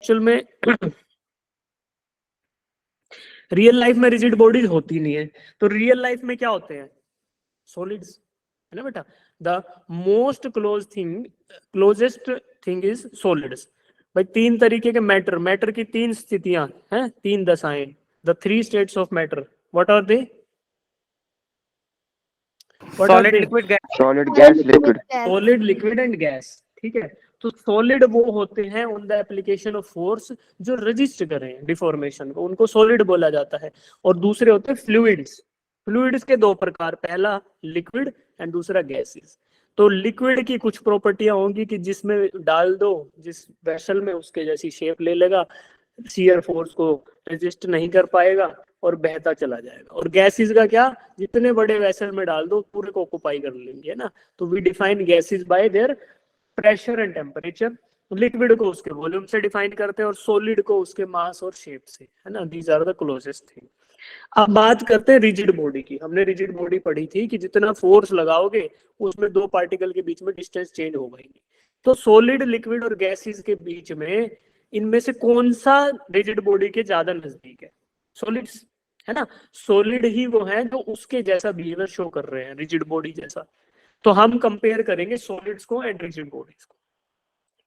Actual में real life में rigid bodies होती नहीं है, तो रियल लाइफ में क्या होते हैं? सॉलिड्स, है ना बेटा। The most closest thing is solids. भाई तीन तरीके के मैटर की तीन स्थितियां हैं, तीन दशाएं, the three states of matter. What are they? Solid, liquid, gas. Solid, gas, liquid. Solid, liquid and gas, ठीक है। तो सॉलिड वो होते हैं on the application of force जो रजिस्ट करें डिफॉर्मेशन को, उनको सॉलिड बोला जाता है। और दूसरे होते हैं फ्लूइड्स। फ्लूइड्स के दो प्रकार, पहला लिक्विड एंड दूसरा गैसेस। तो लिक्विड की कुछ प्रॉपर्टियां होंगी कि जिसमें डाल दो, जिस वेसल में, उसके जैसी शेप ले लेगा, शियर फोर्स को रेजिस्ट नहीं कर पाएगा और बहता चला जाएगा। और गैसेस का क्या? जितने बड़े वेसल में डाल दो पूरे को ऑक्युपाई कर लेंगे, है ना। तो we define gases by their pressure and temperature. Liquid को उसके वॉल्यूम से डिफाइन करते हैं और सॉलिड को उसके मास और शेप से, है ना। These are the closest thing. अब बात करते हैं रिजिड बॉडी की। हमने रिजिड बॉडी पढ़ी थी कि जितना फोर्स लगाओगे उसमें दो पार्टिकल के बीच में डिस्टेंस चेंज होगा ही नहीं। तो सॉलिड, लिक्विड और गैसेस के बीच में इनमें से कौन सा रिजिड बॉडी के ज्यादा नजदीक है? सॉलिड्स, है ना। सॉलिड ही वो है जो उसके जैसा बिहेवियर शो कर रहे हैं, रिजिड बॉडी जैसा। तो हम कंपेयर करेंगे सॉलिड्स को एंड रिजिड बॉडीज को।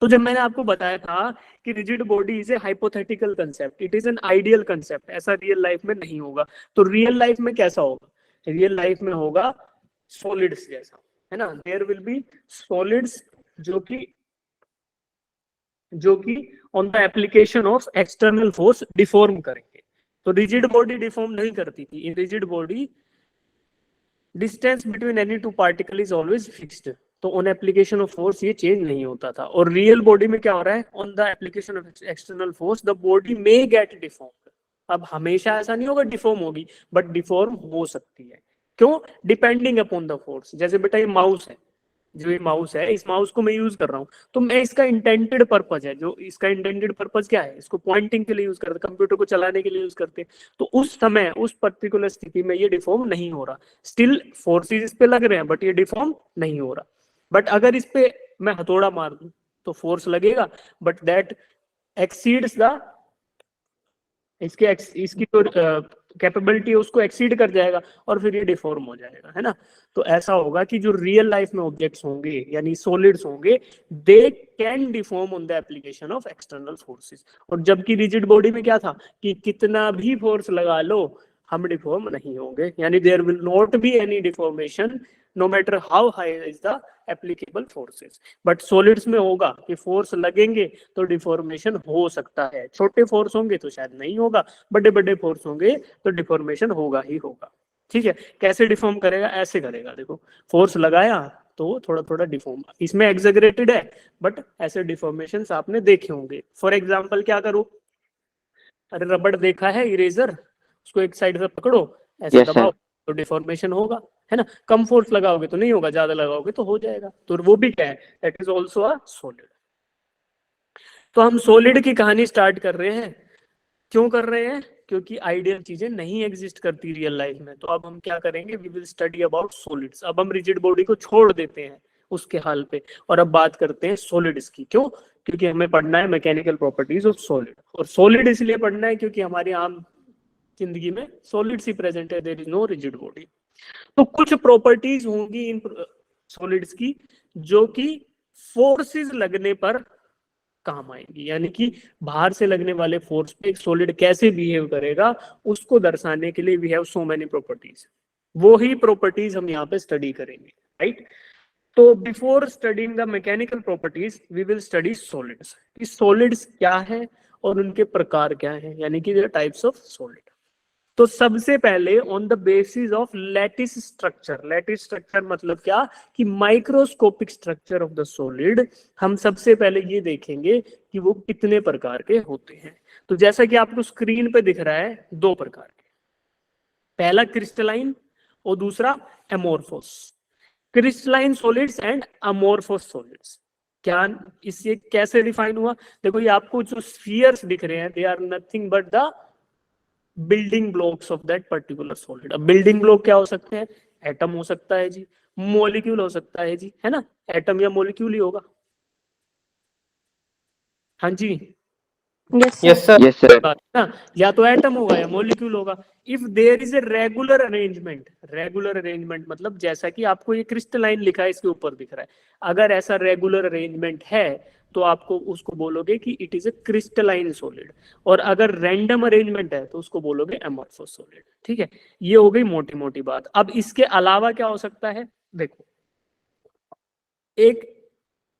तो जब मैंने आपको बताया था कि rigid body is a hypothetical concept, it is an ideal concept, ऐसा रियल लाइफ में नहीं होगा। तो रियल लाइफ में कैसा होगा? रियल लाइफ में होगा सॉलिड्स जैसा, है ना। देयर विल बी सॉलिड्स जो कि on the application of external force deform करेंगे। तो रिजिड बॉडी डिफॉर्म नहीं करती थी। In rigid body distance between any two particle is always fixed. तो ऑन एप्लीकेशन ऑफ फोर्स ये चेंज नहीं होता था। और रियल बॉडी में क्या हो रहा है? On the application of external force the body may gate deformed. अब हमेशा ऐसा नहीं होगा डिफॉर्म होगी, बट डिफॉर्म हो सकती है। क्यों? Depending upon the force. जैसे बेटा ये माउस है, जो ये माउस है, इस माउस को मैं यूज कर रहा हूँ, तो मैं इसका इंटेंडेड पर्पज है, जो इसका इंटेंडेड पर्पज क्या है? इसको पॉइंटिंग के लिए यूज करते, कंप्यूटर को चलाने के लिए यूज करते हैं। तो उस समय, उस पर्टिकुलर स्थिति में ये डिफॉर्म नहीं हो रहा। स्टिल फोर्सेस इस पे लग रहे हैं, बट ये डिफॉर्म नहीं हो रहा। बट अगर इस पे मैं हथौड़ा मार दूं तो फोर्स लगेगा, बट दैट एक्सीड्स द इसकी जो कैपेबिलिटी है उसको एक्सीड कर जाएगा और फिर ये डिफॉर्म हो जाएगा, है ना। तो ऐसा होगा कि जो रियल लाइफ में ऑब्जेक्ट्स होंगे यानी सॉलिड्स होंगे, they can deform on the application of external forces. और जबकि रिजिड बॉडी में क्या था कि कितना भी फोर्स लगा लो हम डिफॉर्म नहीं होंगे, यानी there will not be any deformation no matter how high is the applicable forces. But solids में होगा कि फोर्स लगेंगे तो डिफॉर्मेशन हो सकता है। छोटे फोर्स होंगे तो शायद नहीं होगा, बड़े बड़े फोर्स होंगे तो डिफॉर्मेशन होगा ही होगा। ठीक है। कैसे डिफॉर्म करेगा? ऐसे करेगा, देखो फोर्स लगाया तो थोड़ा थोड़ा डिफॉर्म, इसमें एग्जेगरेटेड है बट ऐसे डिफॉर्मेशन आपने देखे होंगे। फॉर एग्जाम्पल क्या करो? अरे रबड़ देखा है, इरेजर, उसको एक साइड से पकड़ो, ऐसे Yes, दबाओ sir. तो डिफॉर्मेशन होगा, है ना। कम फोर्स लगाओगे तो नहीं होगा, ज्यादा लगाओगे तो हो जाएगा। तो वो भी क्या है? That is also a solid. तो हम सॉलिड की कहानी स्टार्ट कर रहे हैं। क्यों कर रहे हैं? क्योंकि आइडियल चीजें नहीं एग्जिस्ट करती रियल लाइफ में। तो अब हम क्या करेंगे? We will study about solids. अब हम रिजिड बॉडी को छोड़ देते हैं उसके हाल पे और अब बात करते हैं सॉलिड्स की। क्यों? क्योंकि हमें पढ़ना है मैकेनिकल प्रॉपर्टीज ऑफ सॉलिड। और सॉलिड इसलिए पढ़ना है क्योंकि हमारी आम जिंदगी में सॉलिड्स ही प्रेजेंट है, there is no rigid body. तो कुछ प्रॉपर्टीज होंगी इन सॉलिड्स की जो कि फोर्सेस लगने पर काम आएंगी, यानी कि बाहर से लगने वाले फोर्स पे एक सॉलिड कैसे बिहेव करेगा उसको दर्शाने के लिए we have so many properties. वो ही प्रॉपर्टीज हम यहाँ पे स्टडी करेंगे, राइट। तो before studying the mechanical properties we will study solids. Solids क्या है और उनके प्रकार क्या है, यानी कि टाइप्स ऑफ सॉलिड। तो सबसे पहले on the basis of lattice structure, lattice structure मतलब क्या कि microscopic structure of the solid, हम सबसे पहले ये देखेंगे कि वो कितने प्रकार के होते हैं। तो जैसा कि आपको स्क्रीन पे दिख रहा है, दो प्रकार के, पहला क्रिस्टलाइन और दूसरा amorphous. Crystalline solids and amorphous solids. क्या इससे कैसे डिफाइन हुआ? देखो ये आपको जो स्फीयर्स दिख रहे हैं they are nothing but the building blocks of that particular solid. अब बिल्डिंग ब्लॉक क्या हो सकते हैं? एटम हो सकता है जी, मॉलिक्यूल हो सकता है जी, है ना। एटम या मॉलिक्यूल ही होगा। हाँ जी, Yes, sir. Yes, sir. बात है ना, या तो एटम होगा या मॉलिक्यूल होगा। If there is a regular arrangement मतलब जैसा कि आपको ये क्रिस्टलाइन लिखा है इसके ऊपर दिख रहा है, अगर ऐसा रेगुलर अरेंजमेंट है तो आपको उसको बोलोगे कि it is a crystalline solid, और अगर रैंडम अरेंजमेंट है तो उसको बोलोगे अमॉर्फस सॉलिड। ठीक है, ये हो गई मोटी मोटी बात। अब इसके अलावा क्या हो सकता है, देखो एक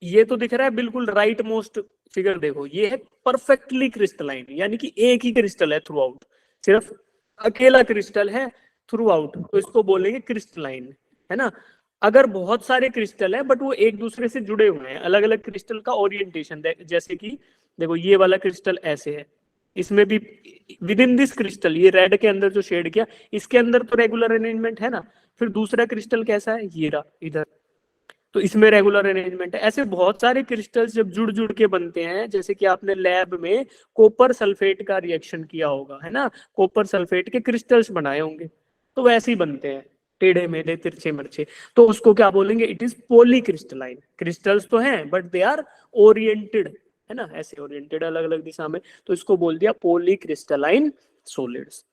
ये तो दिख रहा है बिल्कुल राइट मोस्ट फिगर, देखो ये है परफेक्टली क्रिस्टलाइन, यानी कि एक ही क्रिस्टल है थ्रू आउट, सिर्फ अकेला क्रिस्टल है थ्रू आउट, तो इसको बोलेंगे क्रिस्टलाइन, है ना। अगर बहुत सारे क्रिस्टल है बट वो एक दूसरे से जुड़े हुए हैं, अलग अलग क्रिस्टल का ओरिएंटेशन, जैसे कि देखो ये वाला क्रिस्टल ऐसे है, इसमें भी विद इन दिस क्रिस्टल, ये रेड के अंदर जो शेड किया इसके अंदर तो रेगुलर अरेंजमेंट है ना, फिर दूसरा क्रिस्टल कैसा है, ये रहा इधर, तो इसमें रेगुलर अरेंजमेंट है। ऐसे बहुत सारे क्रिस्टल्स जब जुड़ जुड़ के बनते हैं, जैसे कि आपने लैब में कॉपर सल्फेट का रिएक्शन किया होगा, है ना, कॉपर सल्फेट के क्रिस्टल्स बनाए होंगे, तो वैसे ही बनते हैं टेढ़े मेढ़े तिरछे मरछे, तो उसको क्या बोलेंगे, इट इज पॉलीक्रिस्टलाइन। क्रिस्टल्स तो हैं बट दे आर ओरिएंटेड, है ना, ऐसे ओरिएंटेड अलग अलग दिशा में, तो इसको बोल दिया पॉलीक्रिस्टलाइन सॉलिड्स।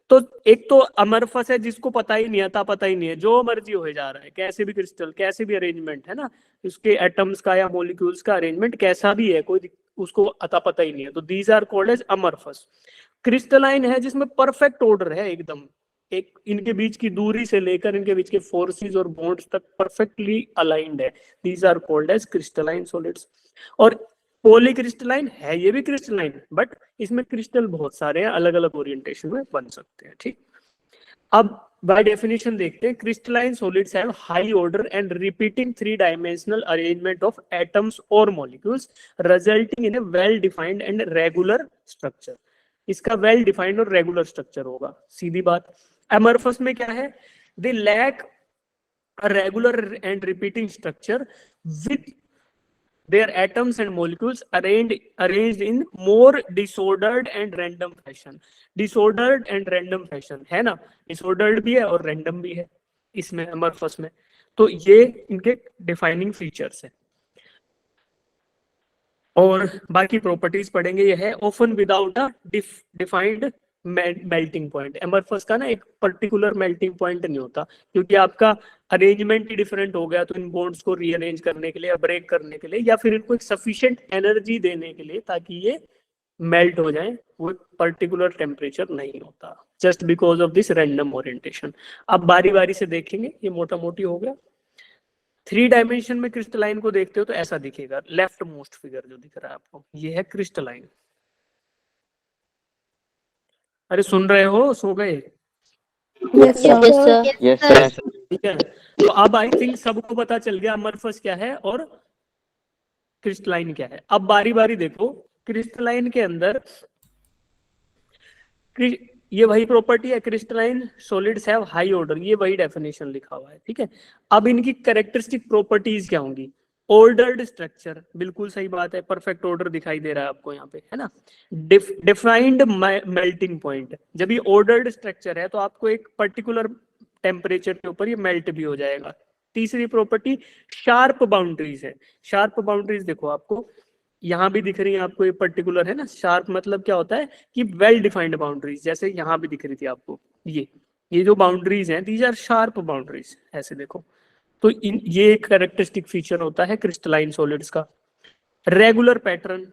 तो एक तो अमरफस है जिसको पता ही नहीं आता, पता ही नहीं है, जो मर्जी हो जा रहा है, कैसे भी क्रिस्टल कैसे भी अरेंजमेंट है ना, इसके एटम्स का या मॉलिक्यूल्स का अरेंजमेंट कैसा भी है, कोई उसको अता पता ही नहीं है, तो these are called as amorphous. Crystalline है जिसमें परफेक्ट ऑर्डर है एकदम, एक इनके बीच की दूरी से लेकर इनके बीच के फोर्सेस और बॉन्ड्स तक परफेक्टली अलाइंड है, these are called as crystalline solids. और पॉलीक्रिस्टलाइन है ये भी क्रिस्टलाइन, बट इसमें क्रिस्टल बहुत सारे हैं, अलग अलग ओरिएंटेशन में बन सकते हैं। ठीक, अब बाय डेफिनेशन देखते हैं, crystalline solids have high order and repeating three dimensional arrangement of atoms और molecules resulting in a well defined and regular structure. इसका वेल डिफाइंड और रेगुलर स्ट्रक्चर होगा, सीधी बात। एमरफस में क्या है, they lack a regular and repeating structure with their atoms and molecules arranged in more disordered and random fashion। disordered and random fashion है ना, disordered भी है और random भी है इसमें अमरफस में, तो ये इनके डिफाइनिंग फीचर्स है। और बाकी प्रॉपर्टीज पढ़ेंगे, ये है often without a defined melting point. Amorphous का ना एक पर्टिकुलर मेल्टिंग पॉइंट नहीं होता, क्योंकि आपका अरेंजमेंट ही डिफरेंट हो गया, तो इन बॉन्ड्स को रीअरेंज करने के लिए या ब्रेक करने के लिए या फिर इनको एक सफिशिएंट एनर्जी देने के लिए ताकि ये मेल्ट हो जाए, वो पर्टिकुलर टेम्परेचर नहीं होता, just because of this random orientation. अब बारी बारी से देखेंगे, ये मोटा मोटी हो गया। थ्री डायमेंशन में क्रिस्टलाइन को देखते हो तो ऐसा दिखेगा, लेफ्ट मोस्ट फिगर जो दिख रहा है आपको, ये है क्रिस्टलाइन। अरे सुन रहे हो, सो गए? Yes, sir. Yes, sir. ठीक है, तो अब आई थिंक सबको पता चल गया अमरफस क्या है और क्रिस्टलाइन क्या है। अब बारी बारी देखो, क्रिस्टलाइन के अंदर ये वही प्रॉपर्टी है, crystalline solids have high order, ये वही डेफिनेशन लिखा हुआ है। ठीक है, अब इनकी कैरेक्टरिस्टिक प्रॉपर्टीज क्या होंगी, ऑर्डर्ड स्ट्रक्चर, बिल्कुल सही बात है, परफेक्ट ऑर्डर दिखाई दे रहा है आपको यहाँ पे, है ना। डिफाइंड मेल्टिंग पॉइंट, जब ये ऑर्डर्ड स्ट्रक्चर है तो आपको एक पर्टिकुलर टेम्परेचर के ऊपर ये मेल्ट भी हो जाएगा। तीसरी प्रॉपर्टी शार्प बाउंड्रीज है। शार्प बाउंड्रीज देखो आपको यहाँ भी दिख रही है आपको, ये पर्टिकुलर है ना, शार्प मतलब क्या होता है कि वेल डिफाइंड बाउंड्रीज, जैसे यहाँ भी दिख रही थी आपको, ये जो बाउंड्रीज हैं दीज आर शार्प बाउंड्रीज, ऐसे देखो। तो ये एक कैरेक्टरिस्टिक फीचर होता है क्रिस्टलाइन सॉलिड्स का। रेगुलर पैटर्न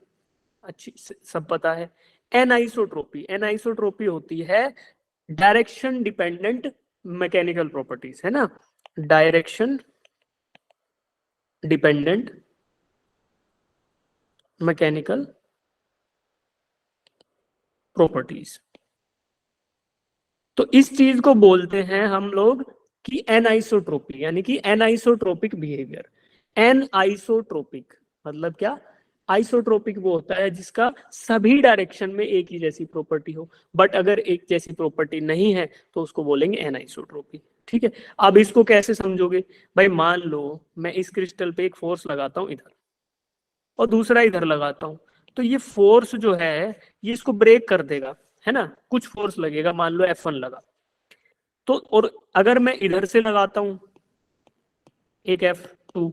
अच्छी सब पता है। एनाइसोट्रोपी होती है डायरेक्शन डिपेंडेंट मैकेनिकल प्रॉपर्टीज, है ना, डायरेक्शन डिपेंडेंट मैकेनिकल प्रॉपर्टीज। तो इस चीज को बोलते हैं हम लोग कि एनाइसोट्रोपी, यानी कि एनाइसोट्रोपिक बिहेवियर। एनाइसोट्रोपिक मतलब क्या, आइसोट्रोपिक वो होता है जिसका सभी डायरेक्शन में एक ही जैसी प्रॉपर्टी हो, बट अगर एक जैसी प्रॉपर्टी नहीं है तो उसको बोलेंगे एनाइसोट्रोपी। ठीक है, अब इसको कैसे समझोगे भाई, मान लो मैं इस क्रिस्टल पे एक फोर्स लगाता हूं इधर और दूसरा इधर लगाता हूं, तो ये फोर्स जो है ये इसको ब्रेक कर देगा, है ना, कुछ फोर्स लगेगा, मान लो F1 लगा, तो और अगर मैं इधर से लगाता हूं एक F2,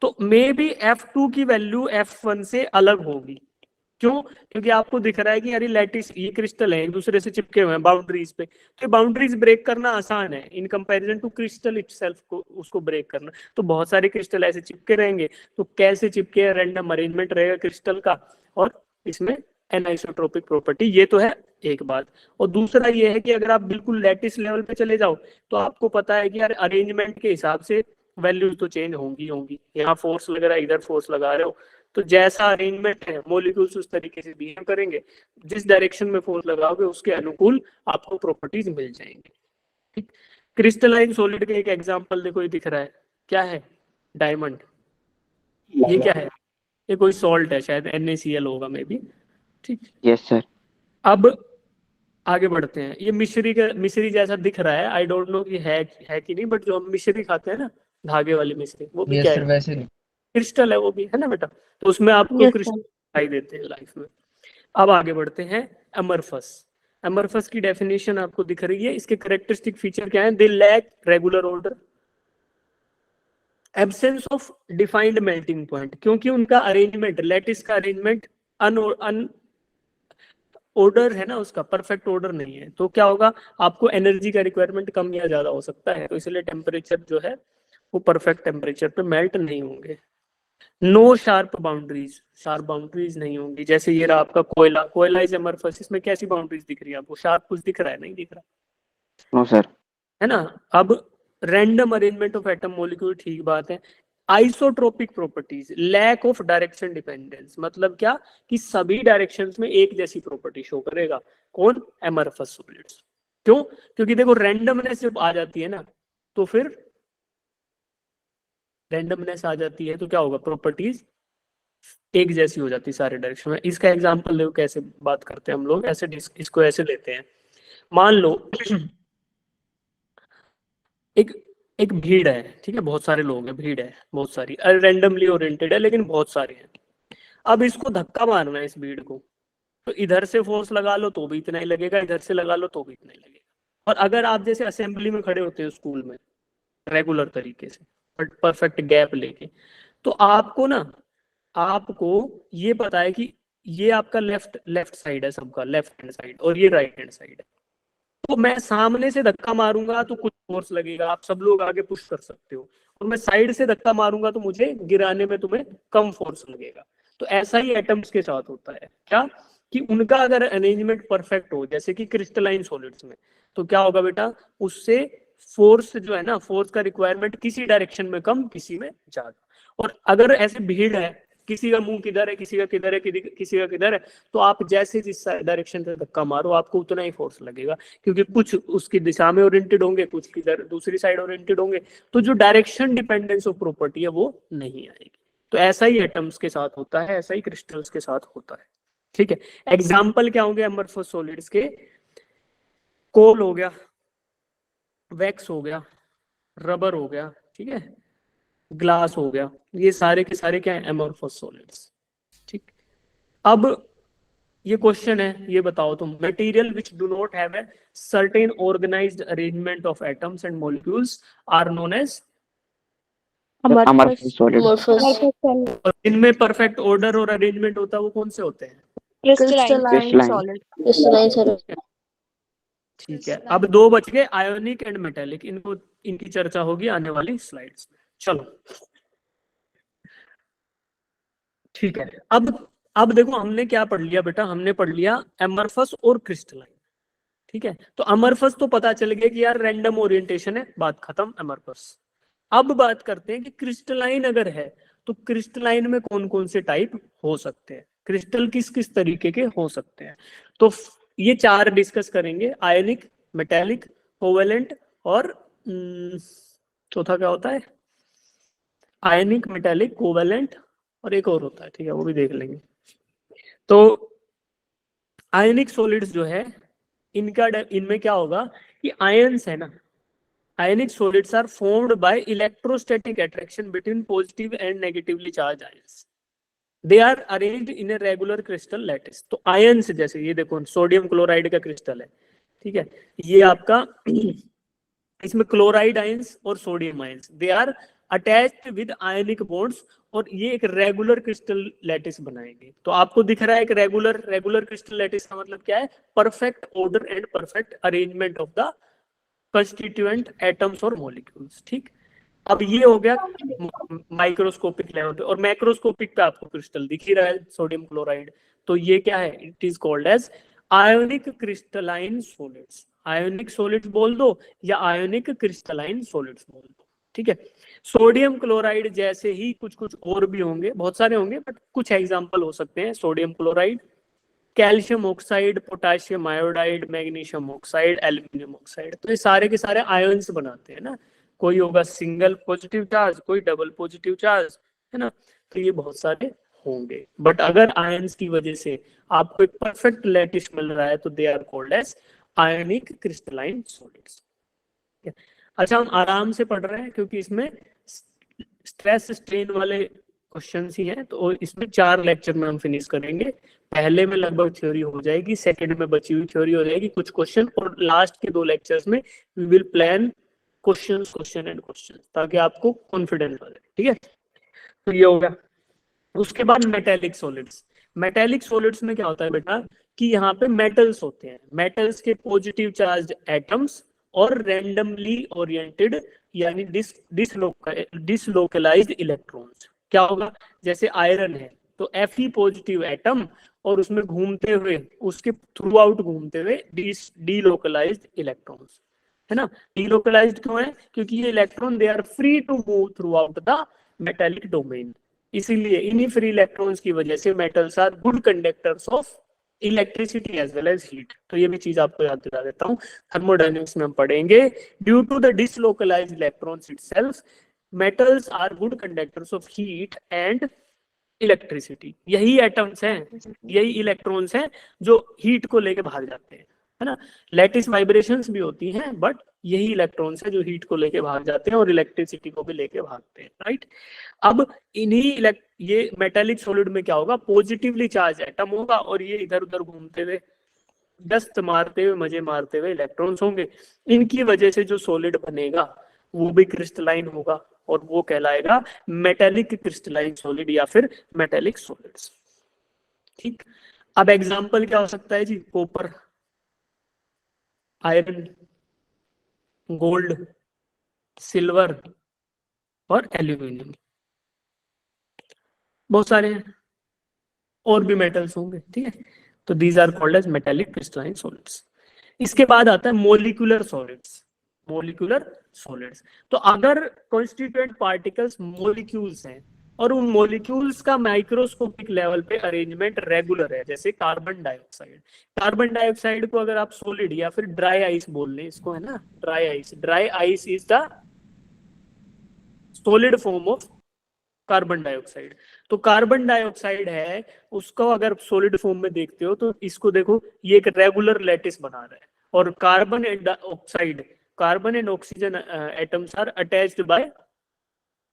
तो मे बी F2 की वैल्यू F1 से अलग होगी, क्यों? क्योंकि आपको दिख रहा है कि यार लैटिस, ये क्रिस्टल है, एक दूसरे से चिपके हुए हैं बाउंड्रीज पे, तो बाउंड्रीज ब्रेक करना आसान है in comparison to crystal itself को उसको ब्रेक करना। तो बहुत सारे क्रिस्टल ऐसे चिपके रहेंगे, तो कैसे चिपके, रैंडम अरेंजमेंट रहेगा क्रिस्टल का, और इसमें एनाइसोट्रोपिक प्रॉपर्टी। ये तो है एक बात। और दूसरा ये है कि अगर आप बिल्कुल लैटिस लेवल पे चले जाओ तो आपको पता है कि यार अरेंजमेंट के हिसाब से वैल्यूज तो चेंज होंगी होंगी। यहाँ फोर्स लग रहा है, इधर फोर्स लगा रहे हो, तो जैसा अरेंजमेंट है मॉलिक्यूल्स उस तरीके से बिहेव करेंगे, जिस डायरेक्शन में फोर्स लगाओगे उसके अनुकूल आपको प्रॉपर्टीज मिल जाएंगी। ठीक। क्रिस्टलाइन सॉलिड का एक एग्जांपल देखो, ये दिख रहा है, क्या है? डायमंड। ये क्या है? ये कोई सॉल्ट है, शायद NaCl होगा मे बी। ठीक। Yes, sir. अब आगे बढ़ते हैं। ये मिश्री का, मिश्री जैसा दिख रहा है, आई डोंट नो कि है कि नहीं, बट जो हम मिश्री खाते हैं ना, धागे वाली मिश्री, वो भी क्या है? वैसे क्रिस्टल है वो भी, है ना बेटा? तो उसमें आपको क्रिस्टल दिखाई देते हैं लाइफ में। अब आगे बढ़ते हैं। एमरफस। एमरफस की डेफिनेशन आपको दिख रही है। इसके कैरेक्टरिस्टिक फीचर क्या है? They lack regular order, absence of defined melting point, क्योंकि उनका अरेंजमेंट, लैटिस का अरेंजमेंट अन ऑर्डर है ना, उसका परफेक्ट ऑर्डर नहीं है, तो क्या होगा? आपको एनर्जी का रिक्वायरमेंट कम या ज्यादा हो सकता है, तो इसलिए टेम्परेचर जो है वो परफेक्ट टेम्परेचर पे मेल्ट नहीं होंगे। No sharp boundaries, sharp boundaries नहीं होंगी। जैसे ये रहा आपका कोयला, कोयला इज एमरफस, इसमें कैसी बाउंड्रीज दिख रही है आपको? शार्प कुछ दिख रहा है? नहीं दिख रहा, No, sir. है ना? अब random arrangement of atom molecule, ठीक बात है। Isotropic properties, lack of direction dependence, मतलब क्या? कि सभी डायरेक्शंस में एक जैसी प्रॉपर्टी शो करेगा। कौन? Amorphous solids. क्यों? क्योंकि देखो रैंडमनेस जब आ जाती है ना, तो फिर रैंडमनेस आ जाती है तो क्या होगा? प्रॉपर्टीज एक जैसी हो जाती है सारे डायरेक्शन में। इसका एग्जांपल देखो कैसे बात करते हैं हम लोग, ऐसे इसको ऐसे लेते हैं। मान लो एक एक भीड़ है, ठीक है, बहुत सारे लोग हैं, भीड़ है बहुत सारी, रैंडमली ओरिएंटेड है लेकिन बहुत सारे हैं। अब इसको धक्का मारना है इस भीड़ को, तो इधर से फोर्स लगा लो तो भी इतना ही लगेगा, इधर से लगा लो तो भी इतना ही लगेगा। और अगर आप जैसे असेंबली में खड़े होते हो स्कूल में रेगुलर तरीके से, बट परफेक्ट गैप लेके, तो आपको ना, आपको ये पता है कि ये आपका लेफ्ट लेफ्ट साइड है, सबका लेफ्ट हैंड साइड, और ये राइट हैंड साइड है। तो मैं सामने से धक्का मारूंगा तो कुछ फोर्स लगेगा, आप सब लोग आगे पुश कर सकते हो, और मैं साइड से धक्का मारूंगा तो मुझे गिराने में तुम्हें कम फोर्स लगेगा। तो ऐसा ही एटम्स के साथ होता है, क्या? कि उनका अगर अरेंजमेंट परफेक्ट हो, जैसे कि क्रिस्टलाइन सॉलिड्स में, तो क्या होगा बेटा? उससे फोर्स जो है ना, फोर्स का रिक्वायरमेंट किसी डायरेक्शन में कम, किसी में ज्यादा। और अगर ऐसे भीड़ है, किसी का मुंह किधर है, किसी का किधर है, किसी का किधर है, तो आप जैसे जिस डायरेक्शन से धक्का मारो आपको उतना ही फोर्स लगेगा, क्योंकि कुछ उसकी दिशा में ओरिएंटेड होंगे, कुछ किधर दूसरी साइड ओरिएंटेड होंगे, तो जो डायरेक्शन डिपेंडेंस ऑफ प्रॉपर्टी है वो नहीं आएगी। तो ऐसा ही एटम्स के साथ होता है, ऐसा ही क्रिस्टल्स के साथ होता है। ठीक है। एग्जाम्पल क्या होंगे अमरफस सॉलिड्स के? कोल हो गया, वैक्स हो गया, रबर हो गया, ठीक है, ग्लास हो गया, ये सारे के सारे क्या है? Amorphous solids. ठीक। अब ये क्वेश्चन है, ये बताओ तुम, material which do not have a certain organised arrangement of atoms and molecules are known as Amorphous solid. और इनमें परफेक्ट ऑर्डर और अरेंजमेंट होता है, वो कौन से होते हैं? Crystalline. ठीक है। अब दो बच गए, आयोनिक एंड मेटेलिक, इनको इनकी चर्चा होगी आने वाली स्लाइड्स में। चलो ठीक है। अब देखो हमने क्या पढ़ लिया बेटा? हमने पढ़ लिया एमरफस और क्रिस्टलाइन। ठीक है, तो अमरफस तो पता चल गया कि यार रैंडम ओरिएंटेशन है, बात खत्म एमरफस। अब बात करते हैं कि क्रिस्टलाइन अगर है तो क्रिस्टलाइन में कौन कौन से टाइप हो सकते हैं, क्रिस्टल किस किस तरीके के हो सकते हैं। तो ये चार डिस्कस करेंगे, आयनिक, मेटेलिक, कोवेलेंट और चौथा क्या होता है? आयनिक, मेटेलिक, कोवेलेंट और एक और होता है, ठीक है, वो भी देख लेंगे। तो आयनिक सॉलिड्स जो है इनका, इनमें क्या होगा कि आयंस है ना, ionic solids are formed by electrostatic attraction between positive and negatively charged ions. They are arranged in a regular crystal lattice. तो ions जैसे ये देखो सोडियम क्लोराइड का क्रिस्टल है, ठीक है, ये आपका इसमें क्लोराइड आयंस और sodium ions, they are attached with ionic bonds और ये एक रेगुलर क्रिस्टल लैटिस बनाएंगे। तो आपको दिख रहा है एक रेगुलर क्रिस्टल लैटिस का मतलब क्या है? Perfect order and perfect arrangement of the constituent atoms और मॉलिक्यूल्स। ठीक, अब ये हो गया माइक्रोस्कोपिक लेवल पे, और मैक्रोस्कोपिक पे आपको क्रिस्टल दिख ही रहा है, सोडियम क्लोराइड। तो ये क्या है? It is called as ionic crystalline solids. Ionic solids बोल दो या आयोनिक क्रिस्टलाइन सॉलिड्स बोल दो, ठीक है। सोडियम क्लोराइड जैसे ही कुछ कुछ और भी होंगे, बहुत सारे होंगे, बट कुछ एग्जांपल हो सकते हैं। Sodium chloride, calcium oxide, potassium iodide, magnesium oxide, aluminium oxide, तो ये सारे के सारे आयंस बनाते हैं ना। कोई होगा सिंगल पॉजिटिव चार्ज, कोई डबल पॉजिटिव चार्ज, है ना। तो ये बहुत सारे होंगे, बट अगर आयंस की वजह से आपको एक परफेक्ट लैटिस मिल रहा है तो they are called as ionic crystalline solids. अच्छा, हम आराम से पढ़ रहे हैं क्योंकि इसमें स्ट्रेस स्ट्रेन वाले क्वेश्चन ही हैं, तो इसमें 4 लेक्चर में हम फिनिश करेंगे। पहले में लगभग थ्योरी हो जाएगी, सेकंड में बची हुई थ्योरी हो जाएगी, कुछ क्वेश्चन, और लास्ट के 2 लेक्चर्स में we will plan question and question, ताकि आपको कॉन्फिडेंस हो जाए, ठीक है। तो ये हो गया। उसके बाद मेटेलिक सॉलिड्स। मेटेलिक सॉलिड्स में क्या होता है बेटा कि यहाँ पे मेटल्स होते हैं, मेटल्स के पॉजिटिव चार्ज एटम्स और रैंडमली ओरिएंटेड यानी डिसलोकलाइज्ड इलेक्ट्रॉन्स। क्या होगा? जैसे आयरन है तो Fe पॉजिटिव एटम और उसमें घूमते हुए, उसके थ्रू आउट घूमते हुए डीलोकलाइज्ड इलेक्ट्रॉन्स, है ना। डीलोकलाइज्ड क्यों है? क्योंकि ये electron they are free to move throughout the metallic domain. इसीलिए इन्हीं फ्री इलेक्ट्रॉन्स की वजह से metals are good conductors of electricity as well as heat. तो ये भी चीज आपको याद दिला देता हूँ, थर्मोडायनेमिक्स में हम पढ़ेंगे। Due to the delocalized electrons itself, metals are good conductors of heat and electricity. यही एटम्स हैं, यही इलेक्ट्रॉन्स हैं जो हीट को लेके भाग जाते हैं, है ना। लैटिस वाइब्रेशंस भी होती हैं, बट यही इलेक्ट्रॉन्स हैं जो हीट को लेके भाग जाते हैं और इलेक्ट्रिसिटी को भी लेके भागते हैं, राइट। अब इन्हीं ये मेटेलिक सॉलिड में क्या होगा? पॉजिटिवली चार्ज एटम होगा और ये इधर उधर घूमते हुए, दस्त मारते हुए, मजे मारते हुए इलेक्ट्रॉन्स होंगे। इनकी वजह से जो सॉलिड बनेगा वो भी क्रिस्टलाइन होगा और वो कहलाएगा मेटेलिक क्रिस्टलाइन सॉलिड या फिर मेटेलिक सॉलिड्स। ठीक, अब एग्जांपल क्या हो सकता है जी? कॉपर, आयरन, गोल्ड, सिल्वर और एल्यूमिनियम, बहुत सारे हैं, और भी मेटल्स होंगे, ठीक है। तो these are called as metallic crystalline solids. इसके बाद आता है मोलिकुलर सॉलिड्स। मोलिकुलर सॉलिड्स, तो अगर कॉन्स्टिट्यूएंट पार्टिकल्स मोलिक्यूल्स हैं और उन मोलिक्यूल्स का माइक्रोस्कोपिक लेवल पे अरेंजमेंट रेगुलर है, जैसे कार्बन डाइऑक्साइड। कार्बन डाइऑक्साइड को अगर आप सॉलिड या फिर ड्राई आइस बोल लें इसको, है ना, dry ice. Dry ice is the solid form of carbon dioxide. तो कार्बन डाइऑक्साइड है, उसको अगर सॉलिड फॉर्म में देखते हो तो इसको देखो, ये एक रेगुलर लैटिस बना रहा है, और carbon and oxide, carbon and oxygen atoms are attached by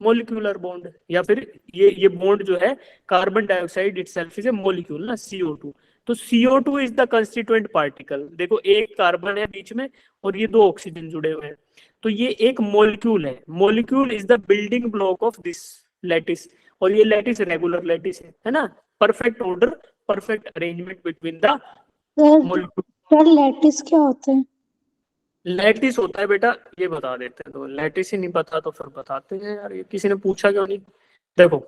molecular bond, या फिर ये बॉन्ड जो है, carbon dioxide itself is a molecule ना, CO2। तो CO2 is the constituent particle. देखो, एक कार्बन है बीच में और ये 2 ऑक्सीजन जुड़े हुए हैं, तो ये एक मोलिक्यूल है। Molecule is the building block of this lattice, और ये लैटिस रेगुलर लैटिस है ना। Perfect order, perfect arrangement between the molecule. Lattice क्या होता है? लैटिस होता है बेटा, ये बता देते हैं, तो लैटिस ही नहीं पता तो फिर बताते हैं यार, ये किसी ने पूछा क्यों नहीं। देखो,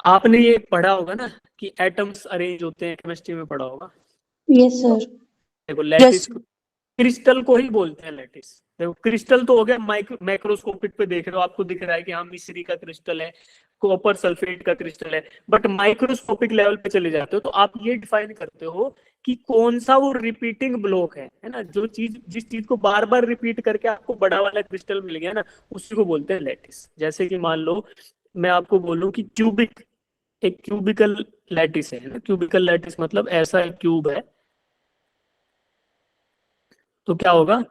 आपने ये पढ़ा होगा ना कि एटम्स अरेंज होते हैं, केमिस्ट्री में पढ़ा होगा। Yes sir. देखो, लैटिस क्रिस्टल को ही बोलते हैं लैटिस। देखो, क्रिस्टल तो हो गया मैक्रोस्कोपिक पे देख रहे हो, आपको दिख रहा है कि हाँ मिश्री का क्रिस्टल है, कॉपर सल्फेट का क्रिस्टल है। बट माइक्रोस्कोपिक लेवल पे चले जाते हो तो आप ये डिफाइन करते हो कि कौन सा वो रिपीटिंग ब्लॉक है ना, जो चीज, जिस चीज को बार बार रिपीट करके आपको बड़ा वाला क्रिस्टल मिल गया ना, उसी को बोलते हैं लैटिस। जैसे कि मान लो मैं आपको बोलूं कि क्यूबिक, एक क्यूबिकल लैटिस है ना। क्यूबिकल लैटिस मतलब ऐसा एक क्यूब है, तो क्या होगा,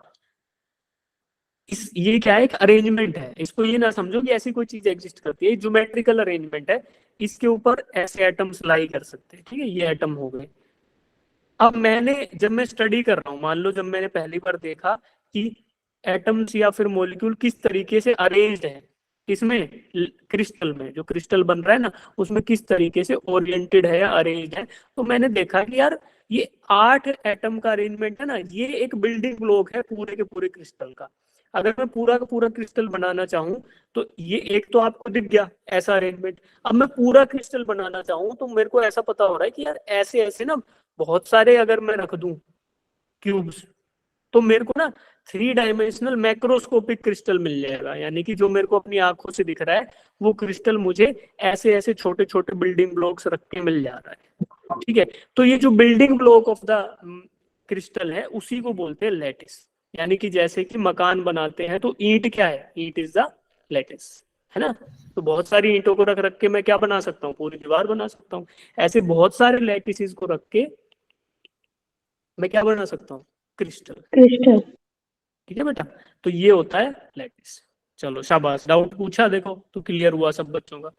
ये क्या है? एक अरेंजमेंट है। इसको ये ना समझो कि ऐसी कोई चीज एग्जिस्ट करती है, ज्योमेट्रिकल अरेंजमेंट है। इसके ऊपर ऐसे एटम्स लाई कर सकते हैं, ठीक है, ये एटम हो गए। अब जब मैं स्टडी कर रहा हूँ, मान लो जब मैंने पहली बार देखा कि एटम्स या फिर मॉलिक्यूल किस तरीके से अरेंज्ड है, किसमें, क्रिस्टल में, जो क्रिस्टल बन रहा है ना उसमें किस तरीके से ओरिएंटेड है या अरेंज्ड है। तो मैंने देखा कि यार ये 8 एटम का अरेंजमेंट है ना, ये एक बिल्डिंग ब्लॉक है पूरे के पूरे क्रिस्टल का। अगर मैं पूरा का पूरा क्रिस्टल बनाना चाहूं तो ये एक तो आपको दिख गया ऐसा अरेंजमेंट। अब मैं पूरा क्रिस्टल बनाना चाहूं तो मेरे को ऐसा पता हो रहा है कि यार ऐसे ऐसे ना बहुत सारे अगर मैं रख दूं क्यूब्स, तो मेरे को ना 3 डायमेंशनल मैक्रोस्कोपिक क्रिस्टल मिल जाएगा। यानी कि जो मेरे को अपनी आंखों से दिख रहा है वो क्रिस्टल मुझे ऐसे ऐसे छोटे छोटे बिल्डिंग ब्लॉक्स रख के मिल जा रहा है। ठीक है, तो ये जो building block of the crystal है उसी को बोलते हैं लैटिस। यानी कि जैसे कि मकान बनाते हैं तो ईंट क्या है, ईंट इज द लैटिस, है ना। तो बहुत सारी ईंटों को रख रख के मैं क्या बना सकता हूँ, पूरी दीवार बना सकता हूँ। ऐसे बहुत सारे लैटिसेस को रख के मैं क्या बना सकता हूँ, क्रिस्टल। क्रिस्टल। ठीक है बेटा, तो ये होता है लैटिस। चलो शाबाश, डाउट पूछा, देखो तो क्लियर हुआ सब बच्चों का।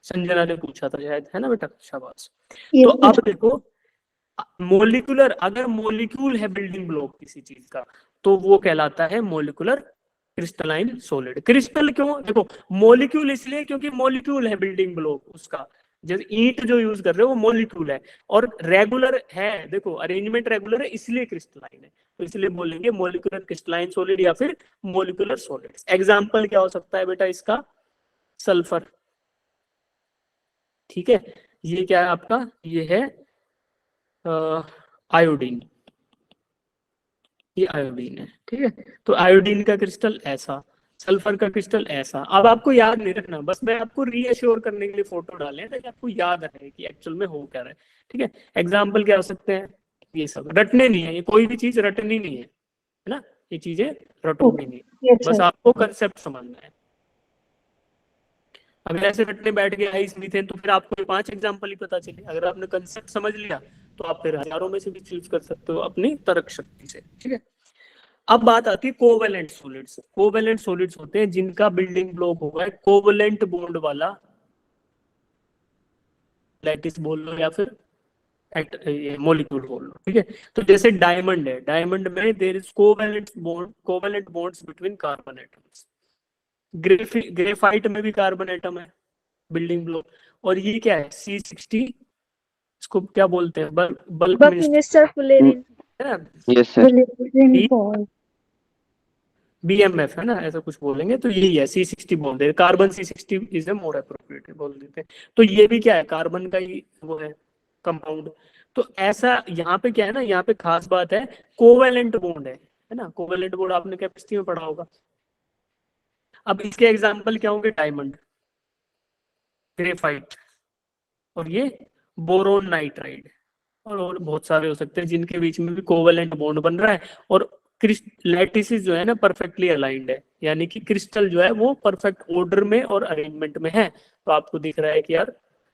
संजना ने पूछा था शायद, है ना बेटा, शाबाश। ये तो अब देखो मोलिकुलर, अगर मोलिक्यूल है बिल्डिंग ब्लॉक किसी चीज का तो वो कहलाता है मोलिकुलर क्रिस्टलाइन सॉलिड। क्रिस्टल क्यों, देखो मोलिक्यूल इसलिए क्योंकि मोलिक्यूल है बिल्डिंग ब्लॉक उसका, जैसे ईंट जो यूज कर रहे हो वो मोलिक्यूल है, और रेगुलर है, देखो अरेंजमेंट रेगुलर है इसलिए क्रिस्टलाइन है। तो इसलिए बोलेंगे मोलिकुलर क्रिस्टलाइन सॉलिड या फिर मोलिकुलर सॉलिड्स। एग्जांपल क्या हो सकता है बेटा इसका, सल्फर। ठीक है, ये क्या है आपका, ये है आयोडीन, ये आयोडीन है। ठीक है, तो आयोडीन का क्रिस्टल ऐसा, सल्फर का क्रिस्टल ऐसा। अब आपको याद नहीं रखना, बस मैं आपको रीअश्योर करने के लिए फोटो डाले ताकि आपको याद रहे कि एक्चुअल में हो क्या रहा है। ठीक है, एग्जाम्पल क्या हो सकते हैं, ये सब रटने नहीं है, ये कोई भी चीज रटनी नहीं है ना, ये चीजें रटोगी नहीं, यस बस सर। आपको कंसेप्ट समझना है। अगर ऐसे रटने बैठ गया आइस मीथेन तो फिर आपको 5 एग्जाम्पल ही पता चले। अगर आपने कंसेप्ट समझ लिया तो आप फिर हजारों में से भी चूज कर सकते हो अपनी तर्क शक्ति से। ठीक है, अब बात आती है कोवेलेंट सॉलिड्स। कोवेलेंट सॉलिड्स होते हैं जिनका बिल्डिंग ब्लॉक होगा कोवेलेंट बॉन्ड वाला, लैटिस बोल लो या फिर मॉलिक्यूल बोल लो। ठीक है, तो जैसे डायमंड है, डायमंड में there is covalent bonds between carbon atoms. Graphite में भी कार्बन एटम है बिल्डिंग ब्लॉक। और ये क्या है, C60, इसको क्या बोलते हैं, बल्क मिनिस्टर फुलेरिन। है ना, यस सर। BMF है ना, ऐसा कुछ बोलेंगे तो यही है, C60 बोल दे, carbon C60 is a more appropriate बोल देते हैं। तो ये भी क्या है, कार्बन का ही वो है कंपाउंड। तो ऐसा यहाँ पे क्या है ना, यहाँ पे खास बात है कोवेलेंट बॉन्ड है ना, कोवेलेंट बॉन्ड आपने केमिस्ट्री में पढ़ा होगा। अब इसके एग्जाम्पल क्या होंगे, डायमंड, ग्रेफाइट, और ये बोरोन नाइट्राइड, और बहुत सारे हो सकते हैं जिनके बीच में भी कोवेलेंट बॉन्ड बन रहा है। और लैटिसेस जो है ना परफेक्टली अलाइंड है, यानी कि क्रिस्टल जो है वो परफेक्ट ऑर्डर में और अरेंजमेंट में है। तो आपको दिख रहा है कि यार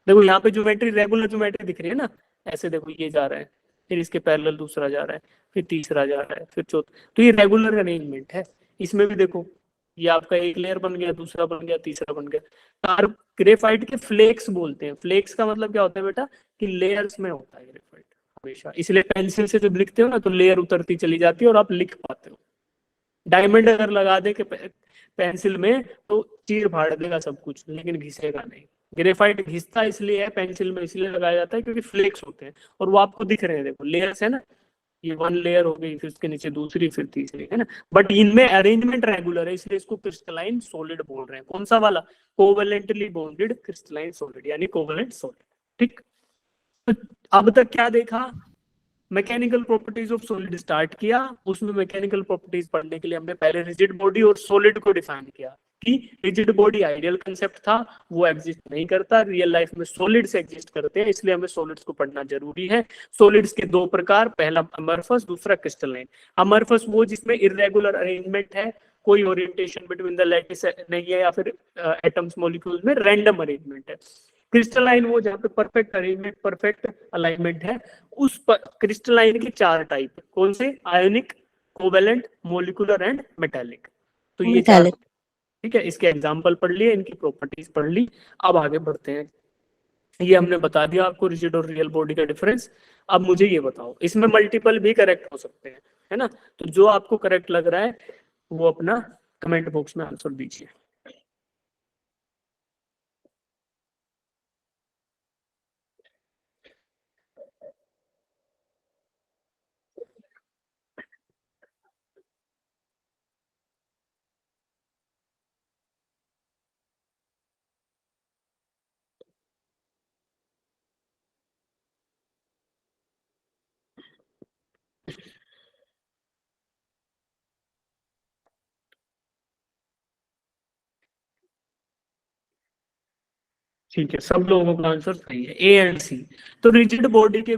देखो यहाँ पे ज्योमेट्री, रेगुलर ज्योमेट्री दिख रही है ना, ऐसे देखो ये जा रहा है, फिर इसके पैरेलल दूसरा जा रहा है, फिर तीसरा जा रहा है, फिर चौथा, तो ये रेगुलर अरेंजमेंट है। इसमें भी देखो ये आपका एक लेयर बन गया, दूसरा बन गया, तीसरा बन गया। ग्रेफाइट के फ्लेक्स बोलते हैं। फ्लेक्स का मतलब क्या होता है बेटा, कि लेयर्स में होता है ग्रेफाइट हमेशा, इसलिए पेंसिल से जब लिखते हो ना तो लेयर उतरती चली जाती है और आप लिख पाते हो। डायमंड अगर लगा दे के पेंसिल में तो चीर फाड़ देगा सब कुछ, लेकिन घिसेगा नहीं। ग्रेफाइट घिसता इसलिए है पेंसिल में, इसलिए लगाया जाता है क्योंकि फ्लेक्स होते हैं, और वो आपको दिख रहे हैं, देखो लेयर्स है ना, ये 1 लेयर हो गई, फिर उसके नीचे दूसरी, फिर तीसरी, है ना। बट इनमें अरेंजमेंट रेगुलर है, इसलिए इसको क्रिस्टलाइन सॉलिड बोल रहे हैं। कौन सा वाला, कोवेलेंटली बॉन्डेड क्रिस्टलाइन सॉलिड, यानी कोवेलेंट सॉलिड। ठीक, तो अब तक क्या देखा, mechanical properties of solid start किया। उसमें मैकेनिकल प्रॉपर्टीज पढ़ने के लिए हमने पहले रिजिड बॉडी और सॉलिड को डिफाइन किया कि रिजिड बॉडी आइडियल कंसेप्ट था, वो एग्जिस्ट नहीं करता, रियल लाइफ में सॉलिड्स एग्जिस्ट करते हैं, इसलिए हमें सॉलिड्स को पढ़ना जरूरी है। सॉलिड्स के 2 प्रकार, पहला अमरफस, दूसरा क्रिस्टलाइन। अमरफस वो जिसमें इरेगुलर अरेंजमेंट है, कोई ओरिएंटेशन बिटवीन द लैटिस नहीं है, या फिर एटम्स मॉलिक्यूल्स में रैंडम अरेंजमेंट है। क्रिस्टलाइन वो जहाँ पे परफेक्ट अरेंजमेंट, परफेक्ट अलाइनमेंट है। उस क्रिस्टलाइन के 4 टाइप, कौन से, ionic, covalent, molecular and metallic. तो ये 4, ठीक है, इसके एग्जांपल पढ़ लिए, इनकी प्रॉपर्टीज पढ़ ली। अब आगे बढ़ते हैं। ये हमने बता दिया आपको रिजिड और रियल बॉडी का डिफरेंस। अब मुझे ये बताओ, इसमें मल्टीपल भी करेक्ट हो सकते हैं, है ना। तो जो आपको करेक्ट लग रहा है वो अपना कमेंट बॉक्स में आंसर दीजिए। ठीक है, सब लोगों का आंसर सही है, ए एंड सी। तो रिजिड बॉडी के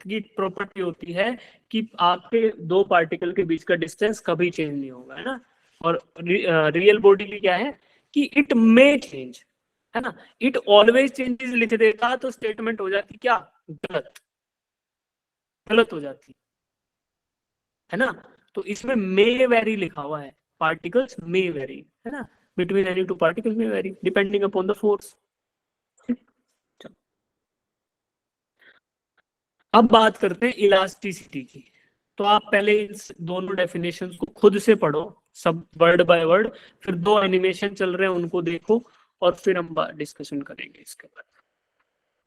की प्रॉपर्टी होती है कि आपके दो पार्टिकल के बीच का डिस्टेंस कभी चेंज नहीं होगा, है ना। और रियल बॉडी की क्या है कि इट मे चेंज, है ना। इट ऑलवेज चेंजेस लिख देता तो स्टेटमेंट हो जाती क्या, गलत, गलत हो जाती, है ना। तो इसमें मे वेरी लिखा हुआ है, पार्टिकल्स मे वेरी, है ना, between any two particle may very depending upon the force. अब बात करते हैं इलास्टिसिटी की। तो आप पहले इन दोनों डेफिनेशन को खुद से पढ़ो, सब वर्ड बाय वर्ड, फिर दो एनिमेशन चल रहे हैं उनको देखो, और फिर हम डिस्कशन करेंगे इसके बाद।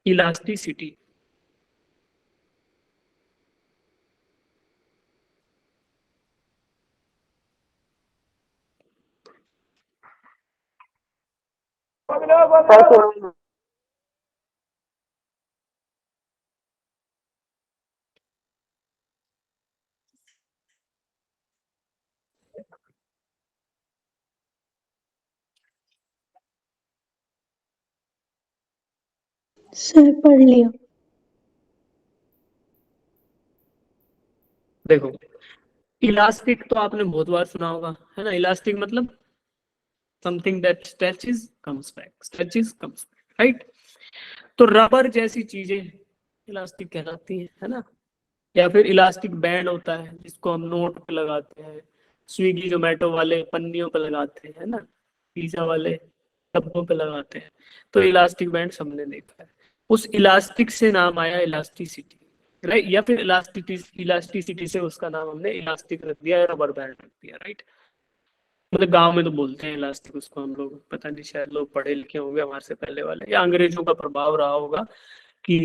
इलास्टिसिटी, सर पढ़ लिया। देखो इलास्टिक तो आपने बहुत बार सुना होगा, है ना। इलास्टिक मतलब something that stretches comes back, stretches comes back, right. तो रबर जैसी चीजें इलास्टिक कहलाती है ना। या फिर इलास्टिक बैंड होता है जिसको हम नोट पे लगाते हैं, स्विगी जोमेटो वाले पन्नियों पे लगाते हैं, है ना, पिज्जा वाले डब्बों पे लगाते हैं। तो इलास्टिक बैंड सबने देखा है। उस इलास्टिक से नाम आया इलास्टिसिटी, राइट। या फिर इलास्टिसिटी से उसका नाम हमने इलास्टिक रख दिया, रबर बैंड रख दिया, राइट। मतलब गांव में तो बोलते हैं इलास्टिक उसको, हम लोग पता नहीं, शायद लोग पढ़े लिखे होंगे हमारे से पहले वाले, या अंग्रेजों का प्रभाव रहा होगा कि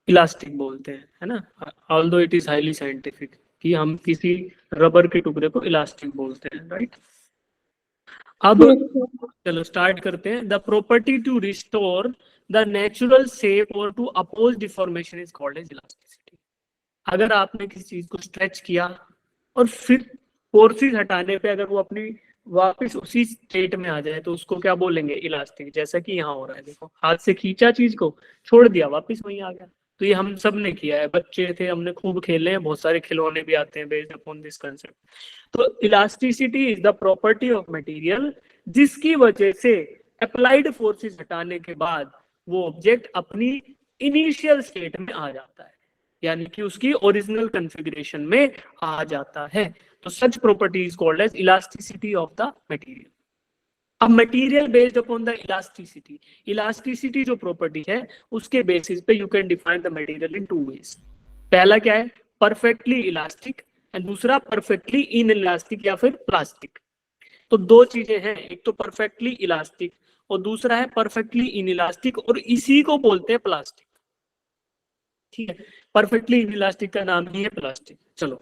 इलास्टिक बोलते हैं, है ना। Although it is highly scientific कि हम किसी रबर के टुकड़े को इलास्टिक बोलते हैं, राइट। अब यस सर। चलो स्टार्ट करते हैं। The property to restore the natural shape और to oppose deformation is called as elasticity. अगर आपने किसी चीज को स्ट्रेच किया और फिर फोर्सेस हटाने पे अगर वो अपनी वापस उसी स्टेट में आ जाए तो उसको क्या बोलेंगे, इलास्टिक। जैसा कि यहाँ हो रहा है, देखो हाथ से खींचा चीज को, छोड़ दिया, वापस वहीं आ गया। तो ये हम सब ने किया है, बच्चे थे हमने खूब खेले हैं, बहुत सारे खिलौने भी आते हैं बेस्ड अपॉन दिस कंसेप्ट। तो elasticity is the property of material जिसकी वजह से अप्लाइड फोर्सेस हटाने के बाद वो ऑब्जेक्ट अपनी इनिशियल स्टेट में आ जाता है, यानी कि उसकी ओरिजिनल कॉन्फ़िगरेशन में आ जाता है। तो such property is called as elasticity of the material. अब material based upon the elasticity, elasticity जो प्रॉपर्टी है उसके बेसिस पे you can define the material in two ways. पहला क्या है, परफेक्टली इलास्टिक, एंड दूसरा परफेक्टली इन इलास्टिक या फिर प्लास्टिक। तो दो चीजें हैं, एक तो परफेक्टली इलास्टिक और दूसरा है परफेक्टली इन इलास्टिक, और इसी को बोलते हैं प्लास्टिक, ठीक है। परफेक्टली इन इलास्टिक का नाम ही है प्लास्टिक। चलो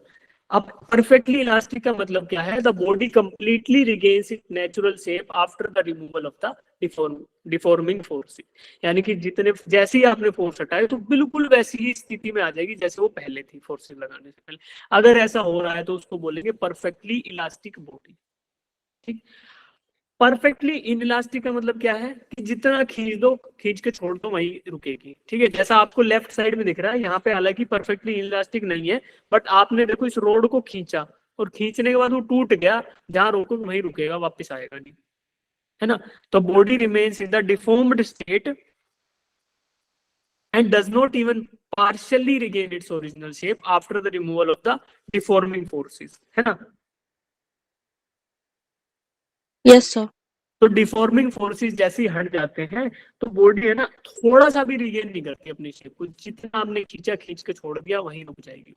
अब परफेक्टली इलास्टिक का मतलब क्या है, the body completely regains it natural shape after the removal of the deforming force. यानी कि जितने जैसे ही आपने फोर्स हटाए तो बिल्कुल वैसी ही स्थिति में आ जाएगी जैसे वो पहले थी फोर्सेस लगाने से पहले। अगर ऐसा हो रहा है तो उसको बोलेंगे परफेक्टली इलास्टिक बॉडी, ठीक। परफेक्टली इनइलास्टिक का मतलब क्या है कि जितना खींच दो, खींच के छोड़ दो वहीं रुकेगी, ठीक है। जैसा आपको लेफ्ट साइड में दिख रहा है, यहाँ पे हालांकि परफेक्टली इनइलास्टिक नहीं है, बट आपने देखो इस रोड को खींचा और खींचने के बाद वो टूट गया, जहां रोको वहीं रुकेगा, वापस आएगा नहीं, है ना। तो body remains in the deformed state and does not even partially regain its original shape after the removal of the deforming forces, है ना। Yes sir. तो डिफॉर्मिंग फोर्सेस जैसे ही हट जाते हैं तो बॉडी है ना थोड़ा सा भी रिगेन नहीं करती अपनी शेप को, जितना आपने खींचा खींच के छोड़ दिया वहीं रुक जाएगी,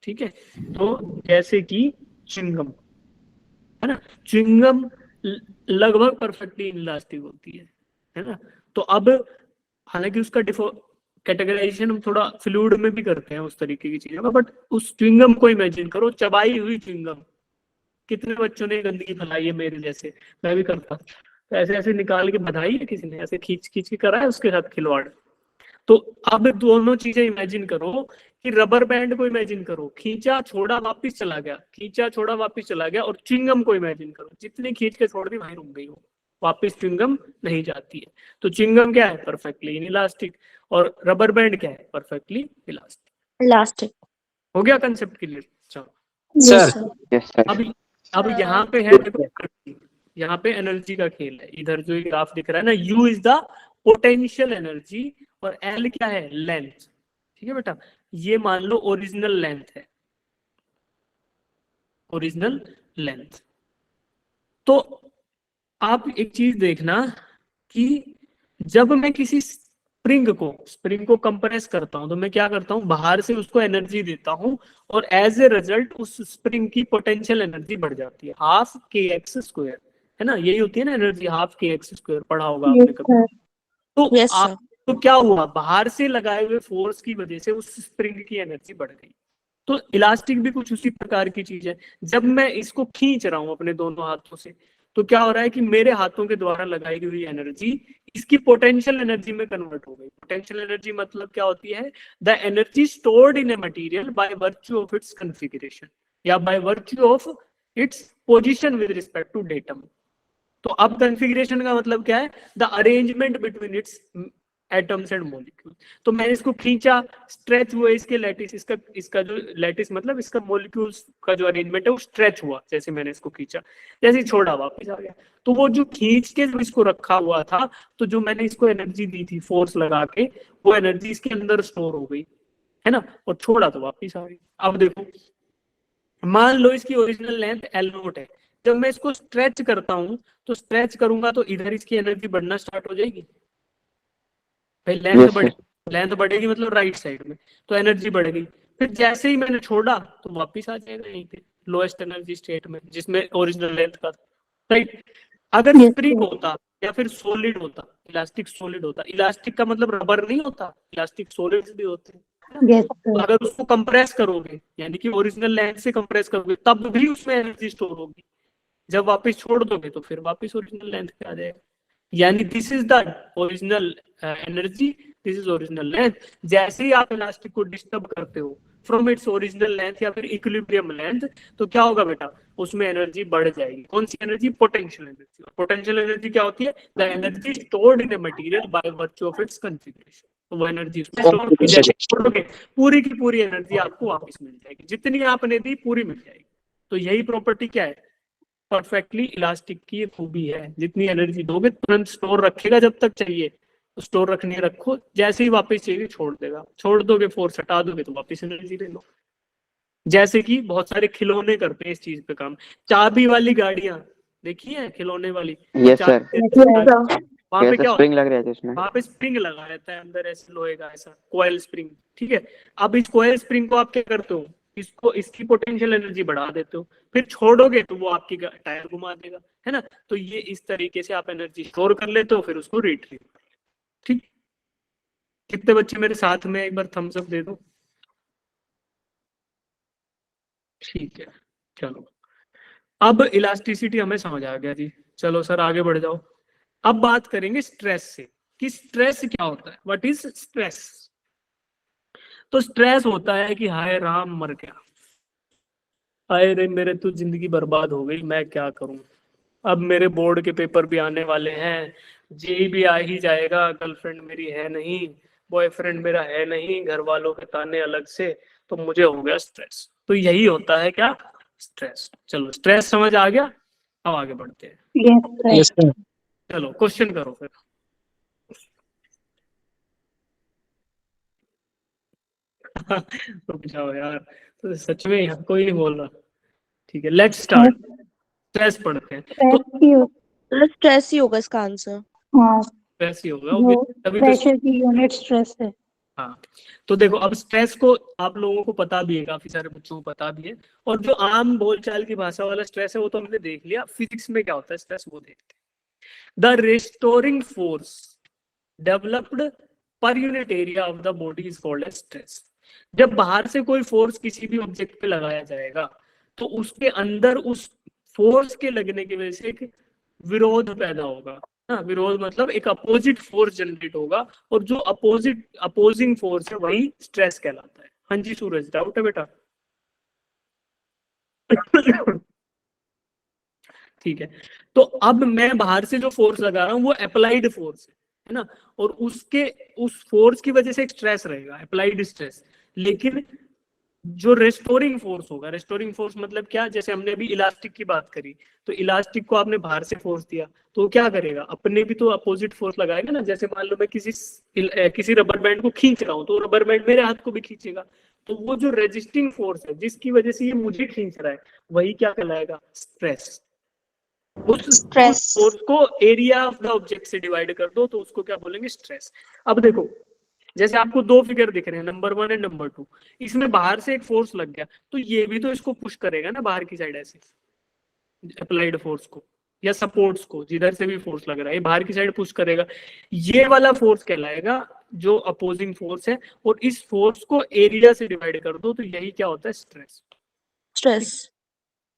ठीक है। तो जैसे कि च्युइंगम, है ना, च्युइंगम लगभग परफेक्टली इनइलास्टिक होती है ना। तो अब हालांकि उसका कैटेगराइजेशन हम थोड़ा फ्लूइड में भी करते हैं उस तरीके की चीजों का, बट उस च्युइंगम को इमेजिन करो, चबाई हुई च्युइंगम। कितने बच्चों ने गंदगी फैलाई है मेरे जैसे, मैं भी करता। तो ऐसे ऐसे निकाल के बधाई है किसी ने, ऐसे खींच खींच के करा है उसके साथ खिलवाड़। तो अब दोनों चीजें इमेजिन करो कि रबर बैंड को इमेजिन करो, खींचा छोड़ा वापिस चला गया, खींचा छोड़ा वापिस चला गया, और च्युइंगम को इमेजिन करो, जितनी खींच के छोड़ दी वहीं रुक गई हो, वापस च्युइंगम नहीं जाती है। तो च्युइंगम क्या है? Perfectly inelastic. और रबर बैंड क्या है? Perfectly elastic. इलास्टिक। हो गया कंसेप्ट क्लियर? चलो यस सर। Yes sir. अब यहाँ पे है देखो, यहाँ पे एनर्जी का खेल है। इधर जो ग्राफ दिख रहा है ना, U is the potential energy और L क्या है? लेंथ। ठीक है बेटा, ये मान लो ओरिजिनल लेंथ है, ओरिजिनल लेंथ। तो आप एक चीज देखना कि जब मैं किसी स्प्रिंग को कंप्रेस करता हूं तो मैं क्या करता हूं? बाहर से उसको एनर्जी देता हूं और एज ए रिजल्ट उस स्प्रिंग की पोटेंशियल एनर्जी बढ़ जाती है, हाफ के एक्स स्क्वायर। है ना, यही होती है ना एनर्जी, हाफ के एक्स स्क्वायर, पढ़ा होगा आपने कभी। तो यस आप सर। तो क्या हुआ? बाहर से लगाए हुए फोर्स की वजह से उस स्प्रिंग की एनर्जी बढ़ गई। तो इलास्टिक भी कुछ उसी प्रकार की चीज है। जब मैं इसको खींच रहा हूं अपने दोनों हाथों से, तो क्या हो रहा है कि मेरे हाथों के द्वारा लगाई हुई एनर्जी इसकी पोटेंशियल एनर्जी में कन्वर्ट हो गई। पोटेंशियल एनर्जी मतलब क्या होती है? The energy stored in a material by virtue of its configuration या by virtue of its position with respect to datum. तो अब कॉन्फ़िगरेशन का मतलब क्या है? The arrangement between its atoms and molecule. तो मैंने इसको खींचा, स्ट्रेच हुआ इसके लैटिस, इसका जो लैटिस मतलब इसका मॉलिक्यूल्स का जो अरेंजमेंट है वो स्ट्रेच हुआ। जैसे मैंने इसको खींचा, जैसे छोड़ा, वापस आ गया। तो वो जो खींच के जो इसको रखा हुआ था, तो जो मैंने इसको एनर्जी दी थी फोर्स लगा के, वो एनर्जी इसके अंदर स्टोर हो गई, है ना, और छोड़ा तो वापिस आ गई। अब देखो, मान लो इसकी ओरिजिनल लेंथ L नोट है। जब मैं इसको स्ट्रेच करता हूं तो स्ट्रेच करूंगा तो इधर इसकी एनर्जी बढ़ना स्टार्ट हो जाएगी भाई। लेंथ बढ़ेगी मतलब राइट साइड में, तो एनर्जी बढ़ गई। फिर जैसे ही मैंने छोड़ा तो वापिस आ जाएगा यहीं पे लोएस्ट एनर्जी स्टेट में, जिसमें ओरिजिनल लेंथ का था, राइट। अगर स्प्रिंग होता या फिर सॉलिड होता, इलास्टिक सॉलिड होता, इलास्टिक का मतलब रबर नहीं होता, इलास्टिक सॉलिड्स भी होते हैं। तो अगर उसको कंप्रेस करोगे, यानी कि ओरिजिनल लेंथ से कंप्रेस करोगे, तब भी उसमें एनर्जी स्टोर होगी। जब वापस छोड़ दोगे तो फिर वापस ओरिजिनल लेंथ पे आ जाएगा। यानी this is the original energy, this is original length. जैसे ही आप इलास्टिक को डिस्टर्ब करते हो फ्रॉम इट्स ओरिजिनल लेंथ या फिर इक्विलिब्रियम लेंथ, तो क्या होगा बेटा? उसमें एनर्जी बढ़ जाएगी। कौन सी energy? Potential energy. Potential energy क्या होती है? The energy stored in a material by virtue of its configuration. तो वो एनर्जी उसमें स्टोर हो जाएगी। छोड़ोगे पूरी की पूरी एनर्जी आपको वापस मिल जाएगी, जितनी आपने दी पूरी मिल जाएगी। तो यही प्रॉपर्टी क्या है? परफेक्टली इलास्टिक की ये खूबी है। जितनी एनर्जी दोगे तुरंत स्टोर रखेगा, जब तक चाहिए तो स्टोर रखने रखो, जैसे ही वापस चाहिए छोड़ देगा। छोड़ दोगे, फोर्स हटा दोगे तो वापस एनर्जी ले लो। जैसे कि बहुत सारे खिलौने करते हैं इस चीज पे काम। चाबी वाली गाड़ियां देखी है, खिलौने वाली। Yes sir. वहां पे क्या होता स्प्रिंग है? लग रहे थे उसमें। वहां पे स्प्रिंग लगा रहता है अंदर, ऐसे लोहे का, ऐसा कोयल स्प्रिंग। ठीक है, अब इस कोयल स्प्रिंग को आप क्या करते हो? इसको, इसकी पोटेंशियल एनर्जी बढ़ा देते हो, फिर छोड़ोगे तो वो आपकी टायर घुमा देगा, है ना। तो ये इस तरीके से आप एनर्जी स्टोर कर लेते हो, फिर उसको रिट्रीव। ठीक, कितने बच्चे मेरे साथ में? एक बार थम्स अप दे दो। ठीक है, चलो अब इलास्टिसिटी हमें समझ आ गया जी। चलो सर आगे बढ़ जाओ। अब बात करेंगे स्ट्रेस से, कि स्ट्रेस क्या होता है, व्हाट इज स्ट्रेस। तो स्ट्रेस होता है कि हाय राम मर गया, हाय रे मेरे तो जिंदगी बर्बाद हो गई, मैं क्या करूं। अब मेरे बोर्ड के पेपर भी आने वाले हैं, जेई भी आ ही जाएगा, गर्लफ्रेंड मेरी है नहीं, बॉयफ्रेंड मेरा है नहीं, घर वालों के ताने अलग से, तो मुझे हो गया स्ट्रेस। तो यही होता है क्या? स्ट्रेस। चलो स्ट्रेस समझ आ गया, अब आगे बढ़ते हैं। Yes sir. चलो क्वेश्चन करो फिर। रुक जाओ यार, तो सच में यहाँ कोई नहीं बोल रहा। ठीक है, लेट्स स्टार्ट। स्ट्रेस पढ़ते हैं। तो स्ट्रेस ही होगा इसका आंसर। हाँ, स्ट्रेस ही होगा जो तभी तो। प्रेशर की यूनिट स्ट्रेस है। हाँ, तो देखो अब स्ट्रेस को आप लोगों को पता भी है, काफी सारे बच्चों को पता भी है, और जो आम बोलचाल की भाषा वाला स्ट्रेस है वो तो हमने देख लिया। फिजिक्स में क्या होता है स्ट्रेस, वो देखते हैं। The restoring force developed per unit area of the body is called as stress. जब बाहर से कोई फोर्स किसी भी ऑब्जेक्ट पे लगाया जाएगा, तो उसके अंदर उस फोर्स के लगने की वजह से एक विरोध पैदा होगा। हाँ, विरोध मतलब एक अपोजिट फोर्स जनरेट होगा, और जो अपोजिंग फोर्स है वही स्ट्रेस कहलाता है। हाँ जी सूरज, डाउट है बेटा? ठीक है, तो अब मैं बाहर से जो फोर्स लगा रहा हूँ वो अप्लाइड फोर्स है ना, और उस फोर्स की वजह से एक स्ट्रेस रहेगा, अप्लाइड स्ट्रेस। लेकिन जो रेस्टोरिंग फोर्स होगा, रेस्टोरिंग फोर्स मतलब क्या, जैसे हमने अभी इलास्टिक की बात करी, तो इलास्टिक को आपने बाहर से फोर्स दिया तो वो क्या करेगा, अपने भी तो अपोजिट फोर्स लगाएगा ना। जैसे मान लो मैं किसी रबर बैंड को खींच रहा हूँ तो रबर बैंड मेरे हाथ को भी खींचेगा, तो वो जो रेजिस्टिंग फोर्स है जिसकी वजह से ये मुझे खींच रहा है, वही क्या कहलाएगा, स्ट्रेस। उस स्ट्रेस। फोर्स को एरिया ऑफ द ऑब्जेक्ट से डिवाइड कर दो तो उसको क्या बोलेंगे, स्ट्रेस। अब देखो, जैसे आपको दो फिगर दिख रहे हैं, नंबर 1 एंड नंबर 2, इसमें बाहर से एक फोर्स लग गया तो ये भी तो इसको पुश करेगा ना बाहर की साइड, ऐसे अप्लाइड फोर्स को या सपोर्ट्स को, जिधर से भी फोर्स लग रहा है ये बाहर की साइड पुश करेगा, ये वाला फोर्स कहलाएगा जो अपोजिंग फोर्स है। और इस फोर्स को एरिया से डिवाइड कर दो तो यही क्या होता है, स्ट्रेस। स्ट्रेस।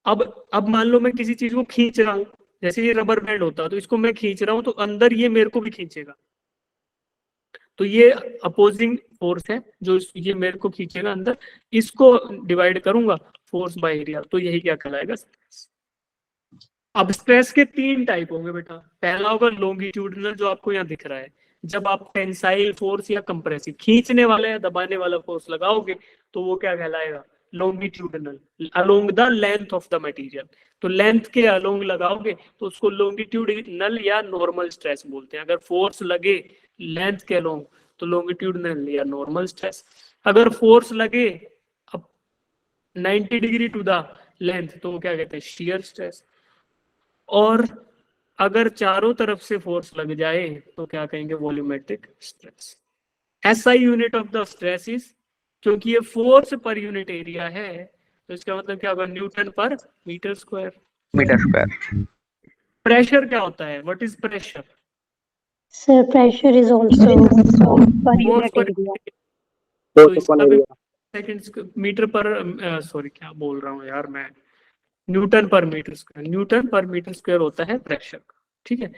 अब मान लो मैं किसी चीज को खींच रहा हूं, जैसे ये रबर बैंड होता तो इसको मैं खींच रहा हूं तो अंदर ये मेरे को भी खींचेगा, तो ये अपोजिंग फोर्स है जो ये मेरे को खींचेगा अंदर, इसको डिवाइड करूंगा फोर्स बाय एरिया तो यही क्या कहलाएगा, स्ट्रेस। अब स्ट्रेस के 3 टाइप होंगे बेटा। पहला होगा लॉन्गिट्यूडिनल, जो आपको यहाँ दिख रहा है, जब आप टेंसाइल फोर्स या कंप्रेसिव खींचने वाला या दबाने वाला फोर्स लगाओगे तो वो क्या कहलाएगा, longitudinal, along the length of the material. तो लेंथ के अलोंग लगाओगे तो उसको लॉन्गिट्यूडिनल या नॉर्मल स्ट्रेस बोलते हैं। अगर फोर्स लगे लेंथ के अलोंग तो लॉन्गिट्यूडिनल या नॉर्मल स्ट्रेस। अगर फोर्स लगे अब 90 डिग्री टू द लेंथ तो वो क्या कहते हैं, शियर स्ट्रेस। और अगर चारों तरफ से फोर्स लग जाए तो क्या कहेंगे, volumetric stress. SI unit of the stress is, क्योंकि ये फोर्स पर यूनिट एरिया है तो इसका मतलब क्या होगा, newton per metre square. Metre square. Pressure क्या होता है, what is pressure, Sir, pressure is also per force unit per, area. तो इसका भी सेकंड मीटर पर, सॉरी क्या बोल रहा हूँ यार मैं, Newton per metre square, Newton per metre square होता है प्रेशर का। ठीक है,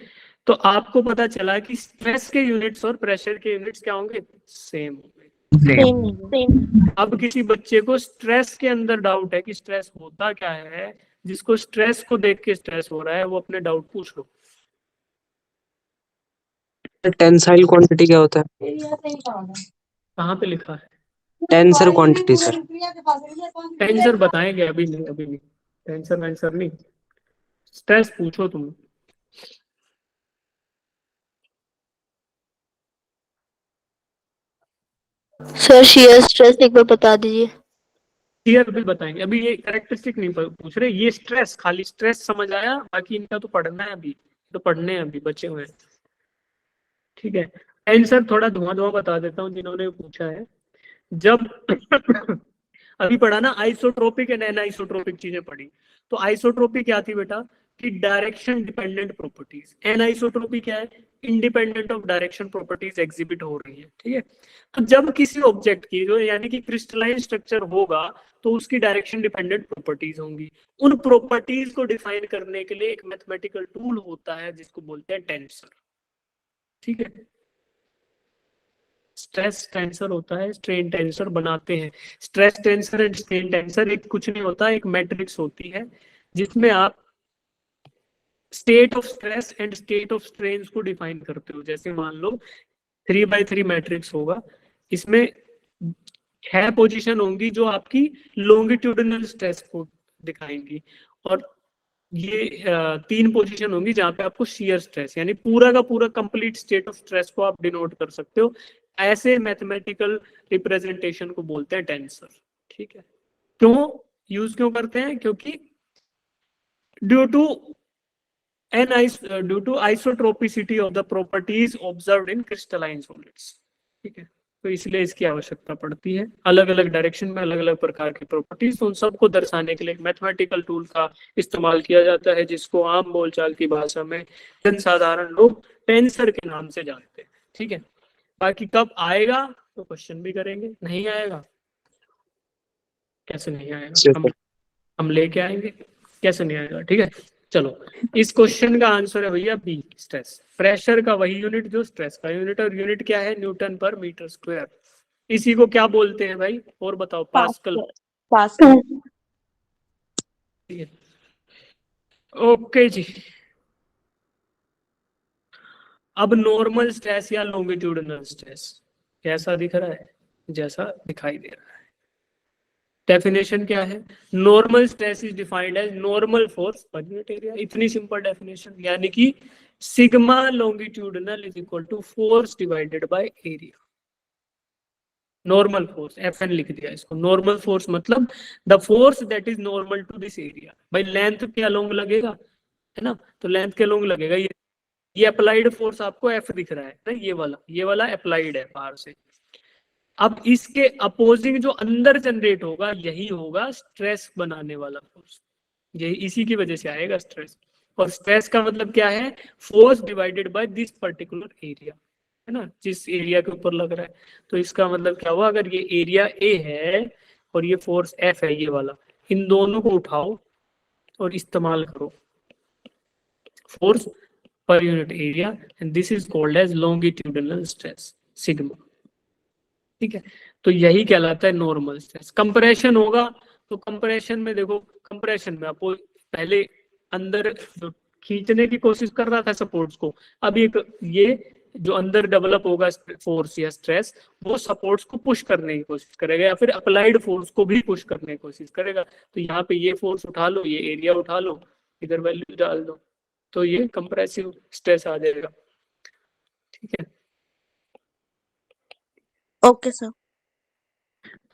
तो आपको पता चला कि स्ट्रेस के यूनिट्स और प्रेशर के यूनिट्स क्या होंगे, सेम होंगे। Same. अब किसी बच्चे को स्ट्रेस के अंदर डाउट है कि स्ट्रेस होता क्या है, जिसको स्ट्रेस को देख के स्ट्रेस हो रहा है वो अपने डाउट पूछ लो। टेंसाइल क्वांटिटी क्या होता है? कहाँ पे लिखा है, टेंसर क्वांटिटी सर। टेंसर बताएंगे, अभी नहीं, अभी नहीं, टेंसर वेंसर नहीं, स्ट्रेस पूछो तुम। सर शियर स्ट्रेस एक बार बता दीजिए। शियर भी बताएंगे, अभी ये कैरेक्टरिस्टिक नहीं पूछ रहे, ये स्ट्रेस, खाली स्ट्रेस समझ आया, बाकी इनका तो पढ़ना है, अभी तो पढ़ने हैं, अभी बचे हुए हैं। ठीक है, टेंसर थोड़ा धुआं बता देता हूँ जिन्होंने पूछा है। जब अभी पढ़ा ना आइसोट्रोपिक एंड एनआइसोट्रोपिक चीजें पढ़ी, तो आइसोट्रोपिक क्या थी बेटा, कि डायरेक्शन डिपेंडेंट प्रॉपर्टीज। एनआइसोट्रोपिक क्या है, independent of direction properties exhibit हो रही है। ठीक है, तो जब किसी ऑब्जेक्ट की जो यानी कि क्रिस्टलाइन स्ट्रक्चर होगा तो उसकी डायरेक्शन डिपेंडेंट प्रॉपर्टीज होंगी। उन प्रॉपर्टीज को डिफाइन करने के लिए एक मैथमेटिकल टूल होता है जिसको बोलते हैं टेंसर। ठीक है, स्ट्रेस टेंसर होता है, स्ट्रेन टेंसर बनाते हैं। Stress tensor and strain tensor एक कुछ नहीं होता, एक मैट्रिक्स होती है जिसमें आप state of stress and state of strain को डिफाइन करते हो। जैसे मान लो 3x3 मैट्रिक्स होगा, इसमें 6 पोजीशन होंगी जो आपकी लॉन्गिट्यूडिनल स्ट्रेस को दिखाएंगी, और ये 3 पोजीशन होंगी जहां पे आपको शियर स्ट्रेस, यानी पूरा का पूरा कंप्लीट स्टेट ऑफ स्ट्रेस को आप डिनोट कर सकते हो। ऐसे मैथमेटिकल रिप्रेजेंटेशन को बोलते हैं टेंसर। ठीक है, क्यों यूज क्यों करते हैं, क्योंकि due to isotropicity of the properties observed in crystalline solids. ठीक है, तो इसलिए इसकी आवश्यकता पड़ती है। अलग अलग डायरेक्शन में अलग अलग प्रकार की प्रॉपर्टीज, उन सबको दर्शाने के लिए मैथमेटिकल टूल का इस्तेमाल किया जाता है जिसको आम बोलचाल की भाषा में जनसाधारण लोग टेंसर के नाम से जानते हैं। ठीक है, बाकी कब आएगा तो क्वेश्चन भी करेंगे, नहीं आएगा कैसे नहीं आएगा, हम लेके आएंगे, कैसे नहीं आएगा। ठीक है, चलो इस क्वेश्चन का आंसर है भैया बी, स्ट्रेस। प्रेशर का वही यूनिट जो स्ट्रेस का यूनिट, और यूनिट क्या है, न्यूटन पर मीटर स्क्वायर। इसी को क्या बोलते हैं भाई, और बताओ, पास्कल। पास्कल। ठीक है, ओके जी। अब नॉर्मल स्ट्रेस या लॉन्गिट्यूडिनल स्ट्रेस कैसा दिख रहा है? जैसा दिखाई दे रहा है। डेफिनेशन क्या है? Normal stress is defined as normal force per unit area. इतनी सिंपल डेफिनेशन, यानी कि sigma longitudinal is equal to force divided by area. Normal force FN लिख दिया इसको। नॉर्मल फोर्स मतलब the force that is normal to this area. भाई length के along लगेगा, है ना, तो लेंथ के अलोंग लगेगा। ये अप्लाइड फोर्स आपको एफ दिख रहा है ना, ये वाला अप्लाइड है बाहर से। अब इसके अपोजिंग जो अंदर जनरेट होगा यही होगा स्ट्रेस बनाने वाला फोर्स। यही इसी की वजह से आएगा स्ट्रेस। और स्ट्रेस का मतलब क्या है? Force divided by this particular area, है ना, जिस एरिया के ऊपर लग रहा है। तो इसका मतलब क्या हुआ? अगर ये एरिया ए है और ये फोर्स एफ है, ये वाला, इन दोनों को उठाओ और इस्तेमाल करो force per unit area, and this is called as longitudinal stress, sigma. ठीक है, तो यही कहलाता है नॉर्मल स्ट्रेस। कंप्रेशन होगा तो कंप्रेशन में देखो, कंप्रेशन में आपको पहले अंदर जो खींचने की कोशिश कर रहा था सपोर्ट्स को, अब ये जो अंदर डेवलप होगा फोर्स या स्ट्रेस, वो सपोर्ट्स को पुश करने की कोशिश करेगा या फिर अप्लाइड फोर्स को भी पुश करने की कोशिश करेगा। तो यहाँ पे ये फोर्स उठा लो, ये एरिया उठा लो, इधर वैल्यू डाल दो, तो ये कंप्रेसिव स्ट्रेस आ जाएगा। ठीक है, ओके सर।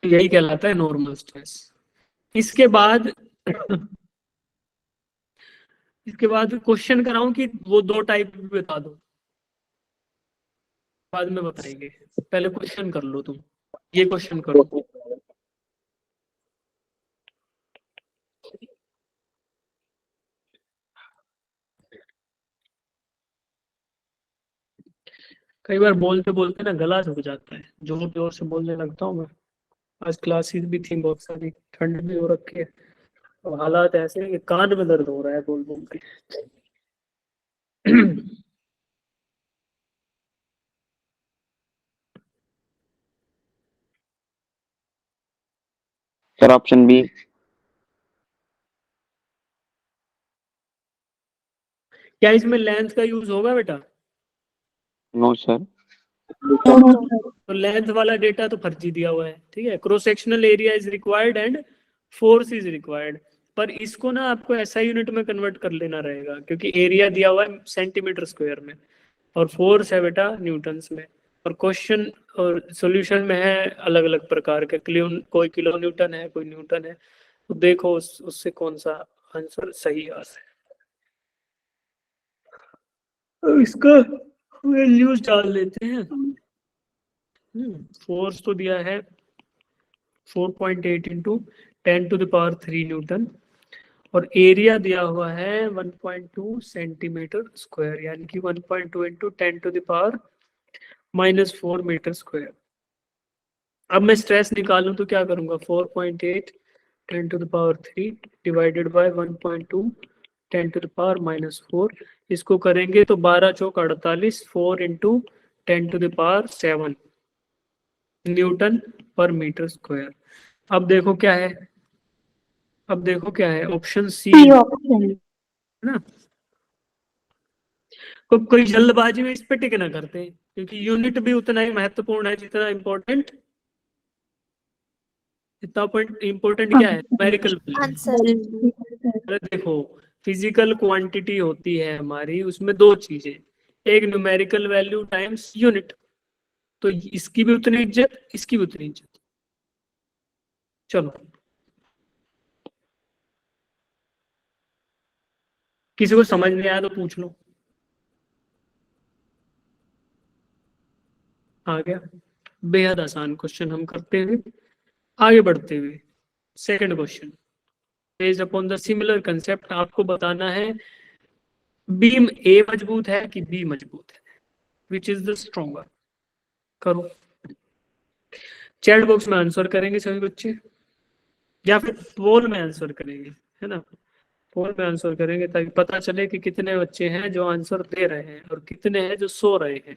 यही कहलाता है नॉर्मल स्ट्रेस। इसके बाद इसके बाद क्वेश्चन कराऊं कि वो दो टाइप भी बता दो? बाद में बताएंगे, पहले क्वेश्चन कर लो तुम। ये क्वेश्चन करो। कई बार बोलते बोलते ना गला सूख जाता है, जोर जोर से बोलने लगता हूँ मैं। आज क्लासेस भी थी बहुत सारी, ठंड भी हो रखी है, और हालात ऐसे हैं कि कान में दर्द हो रहा है बोल बोल के। Sir option B. क्या इसमें लेंथ का यूज होगा बेटा? No sir. तो लेंथ वाला डेटा तो फर्जी दिया हुआ है। ठीक है, cross sectional area is required and force is required, पर इसको ना आपको ऐसा यूनिट में कन्वर्ट कर लेना रहेगा, क्योंकि एरिया दिया हुआ है सेंटीमीटर स्क्वायर में और फोर्स है बेटा न्यूटन्स में। और क्वेश्चन और सॉल्यूशन में है अलग अलग प्रकार के, कोई किलो न्यूटन है, कोई न्यूटन है। तो देखो उससे कौन सा आंसर सही आ रहा है। तो इसका वैल्यूज डाल लेते हैं। फोर्स तो दिया है 4.8 इंटू 10⁻³ न्यूटन, और एरिया दिया हुआ है 1.2 सेंटीमीटर स्क्वायर, यानी कि 1.2 इंटू 10⁻⁻⁴ मीटर स्क्वायर। अब मैं स्ट्रेस निकालूं तो क्या करूंगा? 4.8 10⁻³ डिवाइडेड बाय 1.2 10⁻⁻⁴। इसको करेंगे तो 12 चौक 48, 4 into 10⁻⁷ Newton per metre square. अब देखो क्या है, ऑप्शन सी सी है ऑप्शन। ना। कोई जल्दबाजी में इस पे टिक ना करते हैं, क्योंकि यूनिट भी उतना ही महत्वपूर्ण है जितना इम्पोर्टेंट। इतना इम्पोर्टेंट क्या है? Numerical value. आंसर। देखो, फिजिकल क्वांटिटी होती है हमारी, उसमें दो चीजें, एक न्यूमेरिकल वैल्यू टाइम्स यूनिट। तो इसकी भी उतनी इज्जत, इसकी भी उतनी इज्जत। चलो, किसी को समझ नहीं आया तो पूछ लो। आ गया? बेहद आसान क्वेश्चन हम करते हुए आगे बढ़ते हुए। Second question, based upon the similar concept, आपको बताना है बीम ए मजबूत है कि बी मजबूत है, विच इज द स्ट्रॉन्गर। करो, चैट बॉक्स में आंसर करेंगे सभी बच्चे, या फिर पोल में आंसर करेंगे, है ना। पोल में आंसर करेंगे ताकि पता चले कि कितने बच्चे हैं जो आंसर दे रहे हैं और कितने हैं जो सो रहे हैं।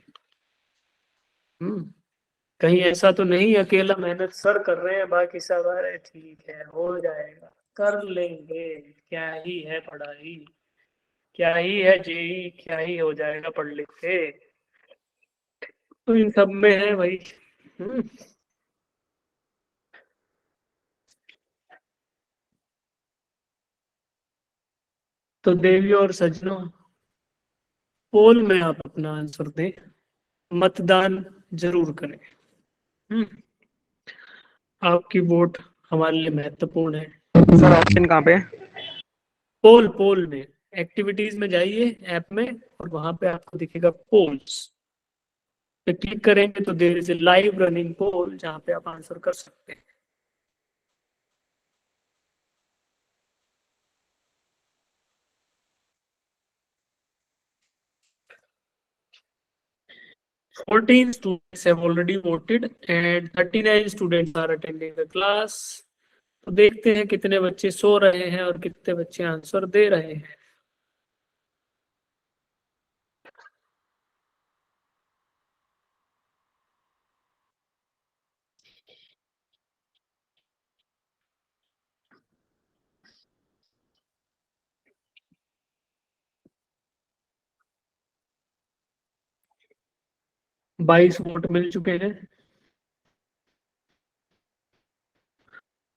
कहीं ऐसा तो नहीं अकेला मेहनत सर कर रहे हैं, बाकी सब अरे ठीक है हो जाएगा कर लेंगे, क्या ही है पढ़ाई। क्या ही है जेई, क्या ही हो जाएगा पढ़ लिख के, तो इन सब में है भाई। तो देवियों और सज्जनों, पोल में आप अपना आंसर दें, मतदान जरूर करें। आपकी वोट हमारे लिए महत्वपूर्ण है। सर ऑप्शन कहाँ पे? पोल, पोल में एक्टिविटीज में जाइए ऐप में, और वहां पे आपको दिखेगा पोल्स पे क्लिक करेंगे तो there is a live running poll जहां पे आप आंसर कर सकते हैं। Fourteen students have already voted and 39 students are attending the class. तो देखते हैं कितने बच्चे सो रहे हैं और कितने बच्चे आंसर दे रहे हैं। बाईस वोट मिल चुके हैं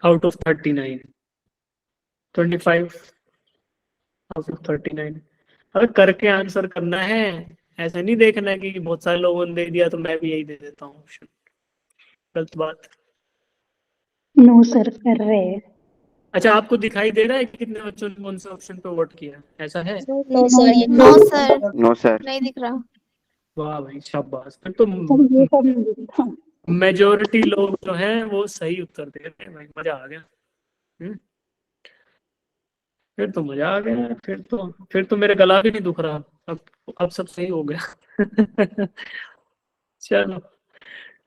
आउट ऑफ 39, 25 आउट ऑफ 39। अगर करके आंसर करना है, ऐसा नहीं देखना कि बहुत सारे लोगों ने दे दिया तो मैं भी यही दे देता हूँ ऑप्शन, गलत बात। नो सर, कर रहे हैं। अच्छा, आपको दिखाई दे रहा है कि कितने बच्चों ने कौन से ऑप्शन पे वोट किया, ऐसा है? नो सर, ये नो सर, नो सर। नहीं दिख रहा। वाह भाई, शाबाश। फिर तो ये सब नहीं दिखता। मेजोरिटी लोग जो हैं वो सही उत्तर दे रहे हैं भाई, मजा आ गया। फिर तो मजा आ गया, फिर तो मेरा गला भी नहीं दुख रहा, अब सब सही हो गया। चलो,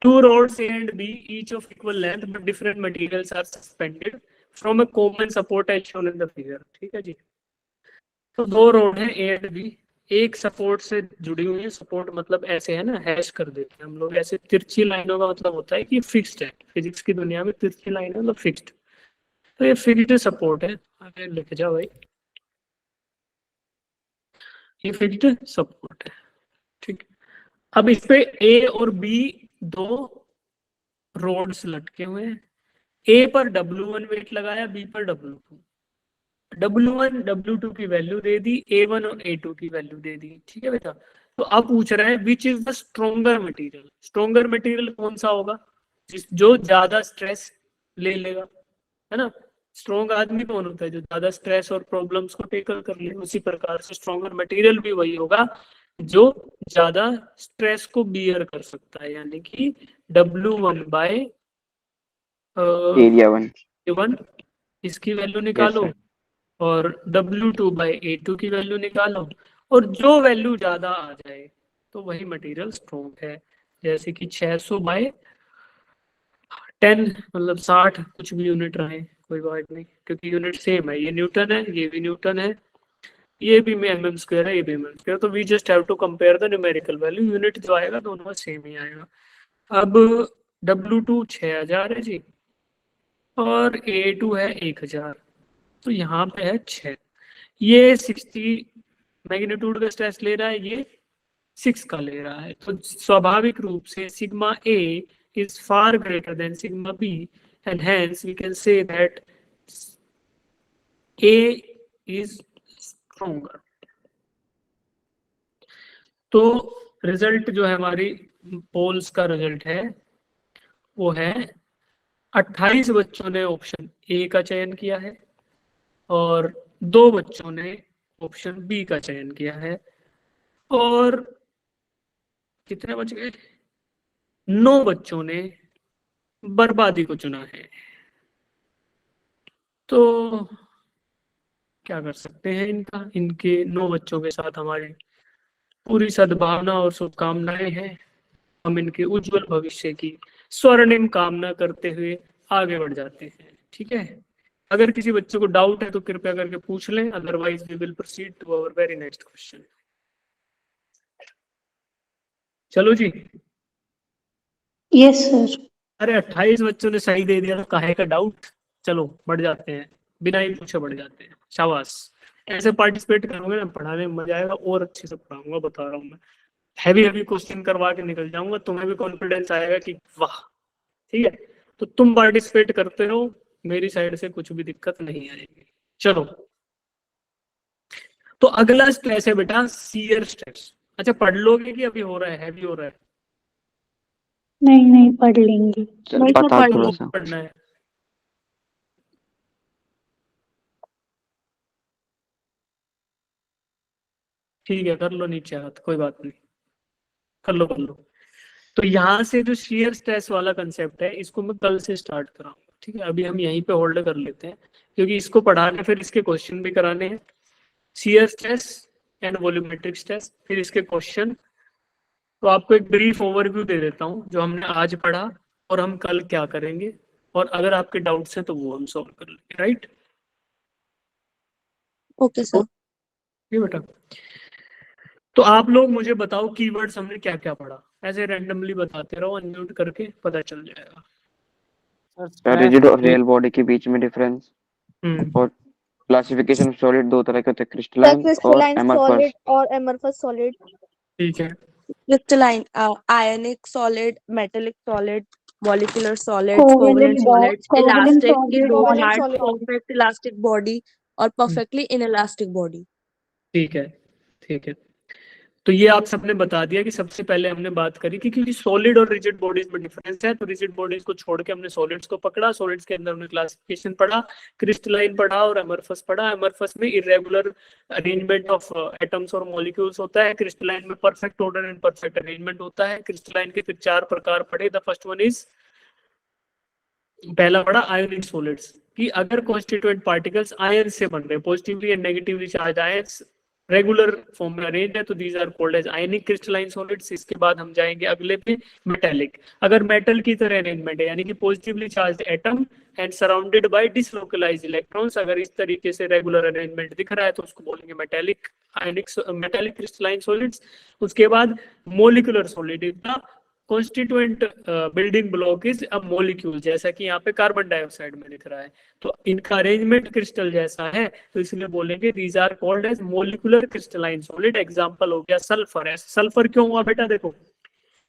two rods A and B, each of equal length but different materials are suspended from a common support as shown in the figure। ठीक है जी, तो दो रोड है A and B, एक सपोर्ट से जुड़ी हुई है। सपोर्ट मतलब ऐसे है ना, हैश कर देते हैं हम लोग ऐसे। तिरछी लाइनों का मतलब होता है कि फिक्स्ड है, फिजिक्स की दुनिया में तिरछी लाइन है मतलब फिक्स्ड। तो ये फिक्स्ड सपोर्ट है, आगे लिख जाओ भाई, ये फिक्स्ड सपोर्ट है। ठीक, अब इस पे A और B दो रोड्स लटके हुए हैं। A पर W1 वेट लगाया, B पर W2। W1 W2 की वैल्यू दे दी, A1 और A2 की वैल्यू दे दी। ठीक है बेटा, तो अब पूछ रहे हैं which is the stronger material. Stronger material कौन सा होगा? जो ज्यादा स्ट्रेस ले लेगा, है ना। स्ट्रॉन्ग आदमी कौन होता है? जो ज्यादा स्ट्रेस और प्रॉब्लम्स को टेकल कर ले। उसी प्रकार से स्ट्रोंगर मटेरियल भी वही होगा जो ज्यादा स्ट्रेस को बियर कर सकता है, यानी कि W1 बाय एरिया 1। इसकी वैल्यू निकालो, और W2 बाई A2 की वैल्यू निकालो, और जो वैल्यू ज्यादा आ जाए तो वही मटेरियल स्ट्रॉन्ग है। जैसे कि 600 बाय 10 मतलब 60, कुछ भी यूनिट रहे कोई बात नहीं, क्योंकि यूनिट सेम है। ये न्यूटन है, ये भी न्यूटन है, ये भी mm स्क्वायर है, ये भी mm स्क्वायर। तो we just have to compare the numerical value, unit जो आएगा दोनों में सेम ही आएगा। अब W2 6000 है जी, और A2 है 1000, तो यहाँ पे है 6। ये 60 मैग्नीट्यूड का स्ट्रेस ले रहा है, ये 6 का ले रहा है, तो स्वाभाविक रूप से sigma A is far greater than sigma B, and hence we can say that A is stronger। तो रिजल्ट जो है हमारी पोल्स का रिजल्ट है वो है 28 बच्चों ने ऑप्शन ए का चयन किया है, और 2 बच्चों ने ऑप्शन बी का चयन किया है, और कितने बच गए? 9 बच्चों ने बर्बादी को चुना है। तो क्या कर सकते हैं इनके 9 बच्चों के साथ हमारी पूरी सद्भावना और शुभकामनाएं हैं। हम इनके उज्जवल भविष्य की स्वर्णिम कामना करते हुए आगे बढ़ जाते हैं। ठीक है, अगर किसी बच्चे को डाउट है तो कृपया करके पूछ लें, otherwise we will proceed to our very next question. चलो जी। Yes sir. अरे 28 बच्चों ने सही दे दिया तो काहे का डाउट। चलो बढ़ जाते हैं, बिना ही पूछे बढ़ जाते हैं। शाबाश, ऐसे पार्टिसिपेट करोगे ना, पढ़ाने में मजा आएगा और अच्छे से पढ़ाऊंगा, बता रहा हूँ मैं। हैवी हैवी क्वेश्चन करवा के निकल जाऊंगा, तुम्हें भी कॉन्फिडेंस आएगा कि वाह। ठीक है, तो तुम पार्टिसिपेट करते रहो, मेरी साइड से कुछ भी दिक्कत नहीं आएगी। चलो, तो अगला स्ट्रेस है बेटा शियर स्ट्रेस। अच्छा, पढ़ लोगे कि अभी हो रहा है, हैवी हो रहा है? नहीं नहीं पढ़ लेंगे। सर नहीं सर, पता पढ़ थोड़ा लो। सा। पढ़ना है। ठीक है, कर लो नीचे हाथ, कोई बात नहीं, कर लो कर लो। तो यहाँ से जो शियर स्ट्रेस वाला कंसेप्ट है, इसको मैं कल से स्टार्ट कराऊंगा। ठीक है, अभी हम यहीं पे होल्ड कर लेते हैं, क्योंकि इसको पढ़ाने फिर इसके क्वेश्चन भी कराने हैं। Shear stress and volumetric stress, फिर इसके क्वेश्चन। तो आपको एक ब्रीफ ओवरव्यू दे देता हूँ जो हमने आज पढ़ा और हम कल क्या करेंगे, और अगर आपके डाउट्स हैं तो वो हम सॉल्व कर लेंगे। राइट? Okay sir. ये बेटा, तो आप लोग मुझे बताओ कीवर्ड्स हमने क्या क्या पढ़ा, ऐसे रैंडमली बताते रहो, अनम्यूट करके पता चल जाएगा। सर रिजिड और रियल बॉडी के बीच में डिफरेंस, हम्म, और क्लासिफिकेशन ऑफ सॉलिड दो तरह के होते हैं, सर क्रिस्टलाइन और क्रिस्टलाइन एमरफस। सॉलिड और एमरफस सॉलिड। ठीक है। क्रिस्टलाइन आयनिक solid, metallic solid, molecular solid, covalent solid, covalent elastic, solid hard perfect elastic body और परफेक्टली इनइलास्टिक बॉडी। ठीक है, ठीक है। तो ये आप सबने बता दिया कि सबसे पहले हमने बात करी कि क्योंकि सॉलिड और रिजिड बॉडीज में डिफरेंस है, तो रिजिड बॉडीज को छोड़ के हमने सॉलिड्स को पकड़ा। सॉलिड्स के अंदर हमने क्लासिफिकेशन पढ़ा, क्रिस्टलाइन पढ़ा और एमरफस पढ़ा। एमरफस में इरेगुलर अरेंजमेंट ऑफ एटम्स और मॉलिक्यूल्स होता है, क्रिस्टलाइन में perfect order and perfect arrangement होता है। क्रिस्टलाइन के फिर 4 प्रकार पढ़े। द फर्स्ट वन इज, पहला पढ़ा आयोनिक सॉलिड्स, कि अगर कॉन्स्टिट्यूएंट पार्टिकल्स आयन से बन रहे हैं, positively and negatively charge ions regular form में अरेंज है, तो these are called as ionic crystalline solids. इसके बाद हम जाएंगे अगले पे, मेटेलिक। अगर मेटल की तरह अरेंजमेंट है, यानी कि positively charge atom and surrounded by delocalized electrons, अगर इस तरीके से रेगुलर अरेंजमेंट दिख रहा है तो उसको बोलेंगे मेटेलिक आयनिक मेटेलिक क्रिस्टलाइन सॉलिड्स। उसके बाद molecular solid is the constituent building block is a molecule, जैसा कि यहाँ पे कार्बन डाइऑक्साइड में लिख रहा है, तो इनका अरेंजमेंट क्रिस्टल जैसा है, तो इसलिए बोलेंगे these are called as molecular crystalline solid. Example हो गया सल्फर। है सल्फर क्यों हुआ बेटा? देखो,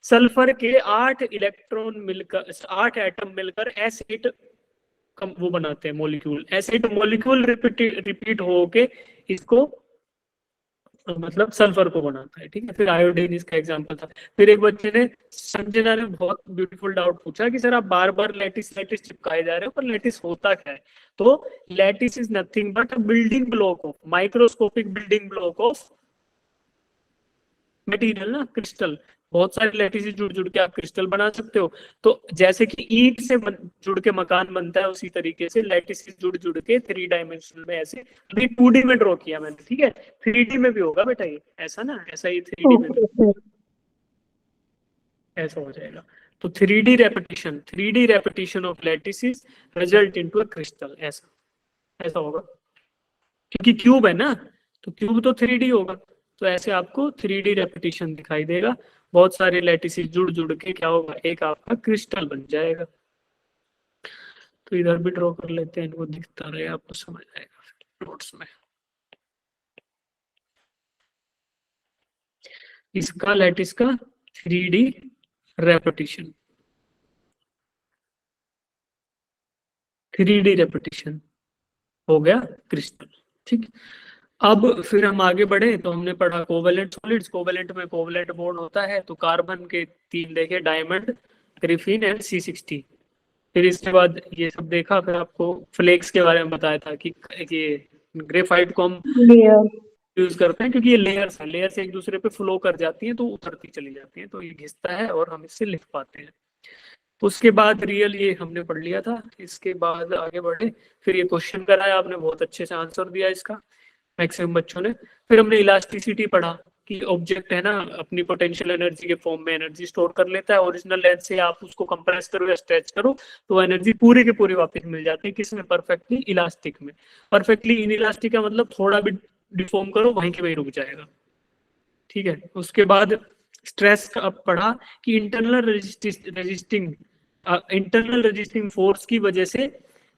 सल्फर के 8 इलेक्ट्रॉन मिलकर, 8 एटम मिलकर एसिड वो बनाते हैं मॉलिक्यूल। एसिड मॉलिक्यूल रिपीट होके इसको मतलब सल्फर को बनाता है। ठीक है, फिर आयोडीन इसका एग्जांपल था। फिर एक बच्चे ने, संजना ने बहुत ब्यूटीफुल डाउट पूछा कि सर आप बार बार लैटिस लैटिस चिपकाए जा रहे हो, पर लैटिस होता क्या है? तो lattice is nothing but a building block of, microscopic building block of material ना, क्रिस्टल। बहुत सारे लैटिस जुड़ जुड़ के आप क्रिस्टल बना सकते हो। तो जैसे कि ईंट से जुड़ के मकान बनता है, उसी तरीके से लैटिस जुड़ जुड़ के 3 डायमेंशनल में, ऐसे अभी 2D में ड्रॉ किया मैंने। ठीक है, 3D में भी होगा बेटा ये, ऐसा ना, ऐसा ही 3D में भी ऐसा हो जाएगा। तो 3D repetition of lattices result into a crystal, ऐसा ऐसा होगा, क्योंकि क्यूब है ना, तो क्यूब तो 3D होगा, तो ऐसे आपको 3D रेपिटेशन दिखाई देगा। बहुत सारे लैटिसेस जुड़ जुड़ के क्या होगा, एक आपका क्रिस्टल बन जाएगा। तो इधर भी ड्रॉ कर लेते हैं, इनको दिखता रहे, आपको समझ आएगा नोट्स में। इसका लैटिस का 3D रेपिटेशन, 3D रेपिटेशन हो गया क्रिस्टल। ठीक, अब फिर हम आगे बढ़े तो हमने पढ़ा कोवेलेंट सॉलिड्स। कोवेलेंट में कोवेलेंट बॉन्ड होता है, तो कार्बन के 3 देखे, डायमंड, ग्रिफिन एंड C60। फिर इसके बाद ये सब देखा, फिर आपको फ्लेक्स के बारे में बताया था कि ये ग्रेफाइट को हम लेयर यूज करते हैं क्योंकि ये लेयर्स है, लेयर्स एक दूसरे पे फ्लो कर जाती हैं तो उतरती चली जाती हैं, तो ये घिसता है और हम इससे लिख पाते हैं। तो उसके बाद रियल ये हमने पढ़ लिया था। इसके बाद आगे बढ़े, फिर ये क्वेश्चन कराया, आपने बहुत अच्छे से आंसर दिया इसका, मैक्सिमम बच्चों ने। फिर हमने इलास्टिसिटी पढ़ा कि ऑब्जेक्ट है ना, अपनी पोटेंशियल एनर्जी के फॉर्म में एनर्जी स्टोर कर लेता है, ओरिजिनल लेंथ से आप उसको कंप्रेस करो या स्ट्रेच करो तो एनर्जी पूरी के पूरी वापस मिल जाती है। किसमें? परफेक्टली इलास्टिक में। परफेक्टली इनइलास्टिक का मतलब थोड़ा भी डिफॉर्म करो वहीं के वहीं रुक जाएगा। ठीक है, उसके बाद स्ट्रेस का पढ़ा कि इंटरनल रेजिस्टिंग फोर्स की वजह से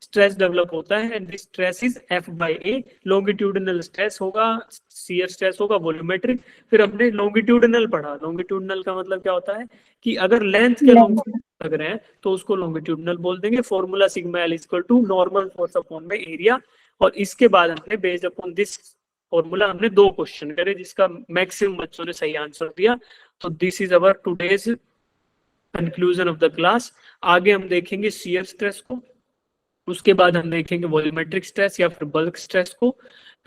स्ट्रेस डेवलप होता है and this stress is F by A। Longitudinal stress होगा, शियर स्ट्रेस होगा, वॉल्यूमेट्रिक। फिर हमने लॉन्गिट्यूडिनल पढ़ा। लॉन्गिट्यूडिनल का मतलब क्या होता है कि अगर लेंथ के लॉन्ग लग रहे हैं तो उसको लॉन्गिट्यूडिनल बोल देंगे। Formula sigma L equal to normal force upon में एरिया। और इसके बाद हमने बेस्ड अपॉन दिस फॉर्मूला हमने 2 क्वेश्चन करे जिसका मैक्सिमम बच्चों ने सही आंसर दिया। तो this is our today's conclusion of the class. आगे हम देखेंगे शियर स्ट्रेस को, उसके बाद हम देखेंगे वॉल्यूमेट्रिक स्ट्रेस या फिर बल्क स्ट्रेस को।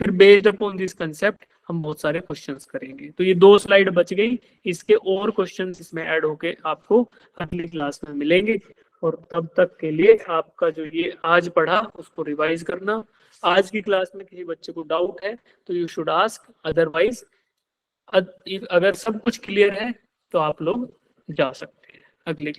फिर बेस्ड अपॉन दिस कंसेप्ट हम बहुत सारे क्वेश्चंस करेंगे। तो ये 2 स्लाइड बच गई, इसके और क्वेश्चंस इसमें ऐड होके आपको अगली क्लास में मिलेंगे। और तब तक के लिए आपका जो ये आज पढ़ा उसको रिवाइज करना। आज की क्लास में किसी बच्चे को डाउट है तो यू शुड आस्क, अदरवाइज अगर सब कुछ क्लियर है तो आप लोग जा सकते हैं अगले